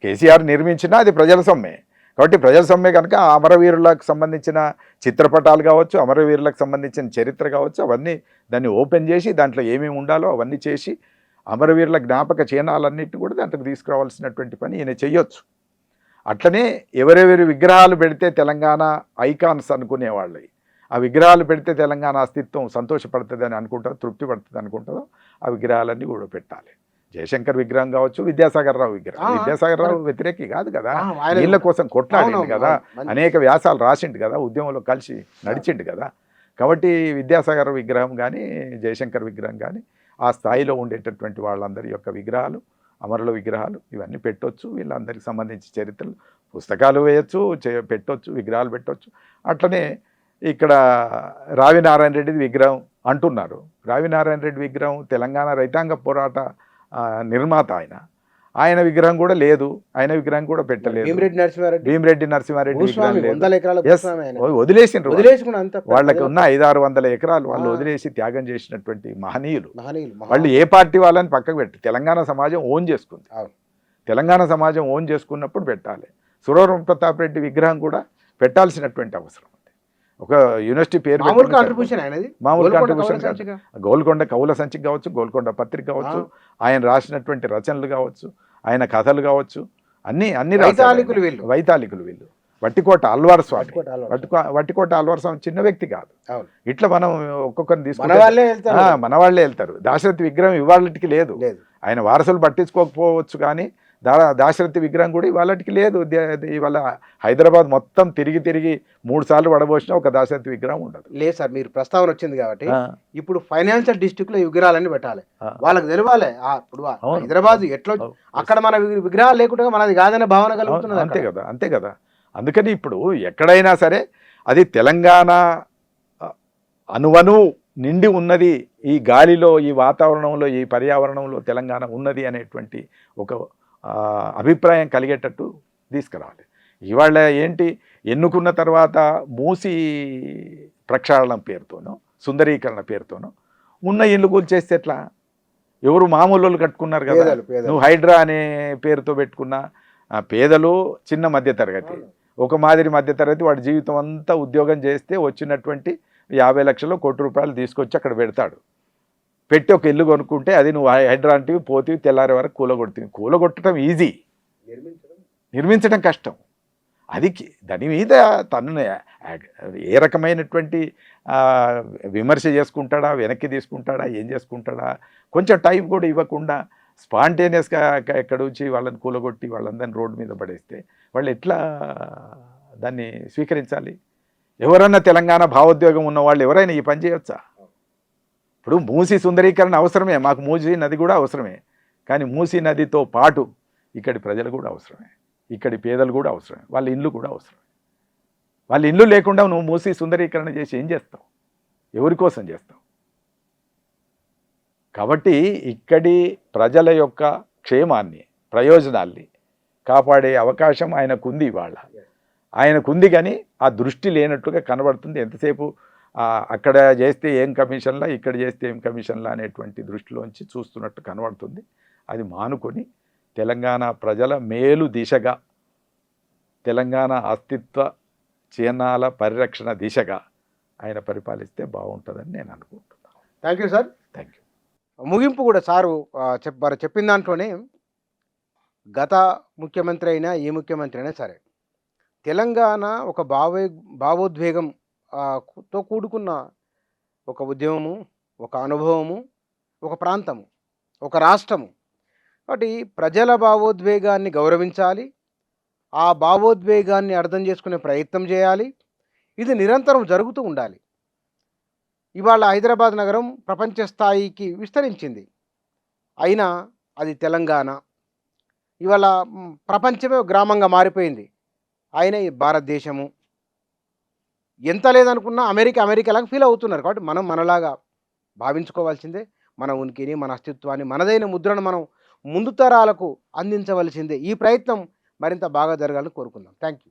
కేసీఆర్ నిర్మించినా అది ప్రజల సొమ్మే. కాబట్టి ప్రజల సొమ్మే కనుక అమరవీరులకు సంబంధించిన చిత్రపటాలు కావచ్చు, అమరవీరులకు సంబంధించిన చరిత్ర కావచ్చు, అవన్నీ దాన్ని ఓపెన్ చేసి దాంట్లో ఏమేమి ఉండాలో అవన్నీ చేసి అమరవీరుల జ్ఞాపక చిహ్నాలన్నింటినీ కూడా దాంట్లోకి తీసుకురావాల్సినటువంటి పని ఈయన చెయ్యొచ్చు. అట్లనే ఎవరెవరి విగ్రహాలు పెడితే తెలంగాణ ఐకాన్స్ అనుకునేవాళ్ళు, ఆ విగ్రహాలు పెడితే తెలంగాణ అస్తిత్వం సంతోషపడుతుంది అని అనుకుంటుందో, తృప్తి పడుతుంది అనుకుంటుందో ఆ విగ్రహాలన్నీ కూడా పెట్టాలి. జయశంకర్ విగ్రహం కావచ్చు, విద్యాసాగర్ రావు విగ్రహం. విద్యాసాగర్ రావు వ్యతిరేకి కాదు కదా, నీళ్ళ కోసం కొట్లాడిండు కదా, అనేక వ్యాసాలు రాసిండు కదా, ఉద్యమంలో కలిసి నడిచిండు కదా. కాబట్టి విద్యాసాగర్ విగ్రహం కానీ జయశంకర్ విగ్రహం కానీ ఆ స్థాయిలో ఉండేటటువంటి వాళ్ళందరి యొక్క విగ్రహాలు, అమరుల విగ్రహాలు ఇవన్నీ పెట్టొచ్చు. వీళ్ళందరికీ సంబంధించి చరిత్రలు పుస్తకాలు వేయచ్చు, పెట్టొచ్చు, విగ్రహాలు పెట్టొచ్చు. అట్లనే ఇక్కడ రావి నారాయణ రెడ్డిది విగ్రహం అంటున్నారు. రావి నారాయణ రెడ్డి విగ్రహం తెలంగాణ రైతాంగ పోరాట నిర్మాత ఆయన విగ్రహం కూడా లేదు, ఆయన విగ్రహం కూడా పెట్టలేదు. భీమిరెడ్డి నరసింహారెడ్డి విగ్రహం లేదు, వదిలేసిండ్రు. వాళ్ళకి ఉన్న 500-600 ఎకరాలు వాళ్ళు వదిలేసి త్యాగం చేసినటువంటి మహనీయులు. వాళ్ళు ఏ పార్టీ వాళ్ళని పక్కకు పెట్టి తెలంగాణ సమాజం ఓన్ చేసుకుంది. తెలంగాణ సమాజం ఓన్ చేసుకున్నప్పుడు పెట్టాలి. సురవరం ప్రతాప్ రెడ్డి విగ్రహం కూడా పెట్టాల్సినటువంటి అవసరం ఉంది. ఒక యూనివర్సిటీ పేరు మామూలు కాంట్రిబ్యూషన్ గోల్కొండ కవుల సంచిక కావచ్చు, గోల్కొండ పత్రిక కావచ్చు, ఆయన రాసినటువంటి రచనలు కావచ్చు, ఆయన కథలు కావచ్చు, అన్ని వైతాళికులు వీళ్ళు. వట్టికోట అల్వార్ స్వామి, వట్టికోట అల్వార్ స్వామి చిన్న వ్యక్తి కాదు. ఇట్లా మనం ఒక్కొక్కరిని తీసుకుంటే మన వాళ్ళే వెళ్తారు. దాశరథి విగ్రహం ఇవాళకి లేదు, ఆయన వారసులు పట్టించుకోకపోవచ్చు కానీ దాశరథి విగ్రహం కూడా ఇవాళకి లేదు. ఇవాళ హైదరాబాద్ మొత్తం తిరిగి 3 సార్లు పడబోసినా ఒక దాశరథి విగ్రహం ఉండదు. లేదు సార్, మీరు ప్రస్తావన వచ్చింది కాబట్టి ఇప్పుడు ఫైనాన్షియల్ డిస్ట్రిక్ట్ లో ఈ విగ్రహాలన్నీ పెట్టాలి, వాళ్ళకి తెలవాలి. ఇప్పుడు హైదరాబాద్ ఎట్లా అక్కడ మన విగ్రహాలు లేకుండా మనది కాదనే భావన కలుగుతున్నది. అంతే కదా. అందుకని ఇప్పుడు ఎక్కడైనా సరే అది తెలంగాణ అనువను నిండి ఉన్నది, ఈ గాలిలో, ఈ వాతావరణంలో, ఈ పర్యావరణంలో తెలంగాణ ఉన్నది అనేటువంటి ఒక అభిప్రాయం కలిగేటట్టు తీసుకురావాలి. ఇవాళ ఏంటి, ఎన్నుకున్న తర్వాత మూసి ప్రక్షాళన పేరుతోనో, సుందరీకరణ పేరుతోనో ఉన్న ఇల్లు కూల్చేస్తే ఎట్లా? ఎవరు మామూలు వాళ్ళు కట్టుకున్నారు కదా. నువ్వు హైడ్రా అనే పేరుతో పెట్టుకున్న పేదలు, చిన్న మధ్యతరగతి, ఒక మాదిరి మధ్యతరగతి, వాడి జీవితం అంతా ఉద్యోగం చేస్తే వచ్చినటువంటి 50 లక్షలు, ₹1 కోటి తీసుకొచ్చి అక్కడ పెడతాడు. పెట్టి ఒక ఇల్లు కొనుక్కుంటే అది నువ్వు హైడ్రా అంటివి, పోతివి, తెల్లారే వరకు కూలగొడుతుంది. కూలగొట్టడం ఈజీ, నిర్మించడం కష్టం. అది దాని మీద తను ఏ రకమైనటువంటి విమర్శ చేసుకుంటాడా, వెనక్కి తీసుకుంటాడా, ఏం చేసుకుంటాడా, కొంచెం టైం కూడా ఇవ్వకుండా స్పాంటేనియస్గా ఎక్కడ వచ్చి వాళ్ళని కూలగొట్టి వాళ్ళందరినీ రోడ్డు మీద పడేస్తే వాళ్ళు ఎట్లా దాన్ని స్వీకరించాలి? ఎవరన్నా తెలంగాణ భావోద్వేగం ఉన్నవాళ్ళు ఎవరైనా ఈ పని చేయొచ్చా? ఇప్పుడు మూసీ సుందరీకరణ అవసరమే, మాకు మూసీ నది కూడా అవసరమే, కానీ మూసీ నదితో పాటు ఇక్కడి ప్రజలు కూడా అవసరమే, ఇక్కడి పేదలు కూడా అవసరమే, వాళ్ళ ఇల్లు కూడా అవసరమే. వాళ్ళ ఇల్లు లేకుండా నువ్వు మూసీ సుందరీకరణ చేసి ఏం చేస్తావు? ఎవరి కోసం చేస్తావు? కాబట్టి ఇక్కడి ప్రజల యొక్క క్షేమాన్ని, ప్రయోజనాల్ని కాపాడే అవకాశం ఆయనకుంది. ఇవాళ ఆయనకుంది, కానీ ఆ దృష్టి లేనట్టుగా కనబడుతుంది. ఎంతసేపు అక్కడ చేస్తే ఏం కమిషన్లా, ఇక్కడ చేస్తే ఏం కమిషన్లా అనేటువంటి దృష్టిలోంచి చూస్తున్నట్టు కనబడుతుంది. అది మానుకొని తెలంగాణ ప్రజల మేలు దిశగా, తెలంగాణ అస్తిత్వ చిహ్నాల పరిరక్షణ దిశగా ఆయన పరిపాలిస్తే బాగుంటుందని నేను అనుకుంటున్నాను. Thank you sir. Thank you. ముగింపు కూడా సారు చెప్పిన దాంట్లోనే, గత ముఖ్యమంత్రి అయినా ఏ ముఖ్యమంత్రి అయినా సరే తెలంగాణ ఒక భావోద్వేగం తో కూడుకున్న ఒక ఉద్యమము, ఒక అనుభవము, ఒక ప్రాంతము, ఒక రాష్ట్రము. కాబట్టి ప్రజల భావోద్వేగాన్ని గౌరవించాలి, ఆ భావోద్వేగాన్ని అర్థం చేసుకునే ప్రయత్నం చేయాలి. ఇది నిరంతరం జరుగుతూ ఉండాలి. ఇవాళ హైదరాబాద్ నగరం ప్రపంచ స్థాయికి విస్తరించింది, అయినా అది తెలంగాణ ఇవాళ ప్రపంచమే గ్రామంగా మారిపోయింది. అయినా ఈ భారతదేశము ఎంత లేదనుకున్నా అమెరికాలాగా ఫీల్ అవుతున్నారు. కాబట్టి మనం మనలాగా భావించుకోవాల్సిందే. మన ఉనికిని, మన అస్తిత్వాన్ని, మనదైన ముద్రను మనం ముందు తరాలకు అందించవలసిందే. ఈ ప్రయత్నం మరింత బాగా జరగాలని కోరుకుందాం. Thank you.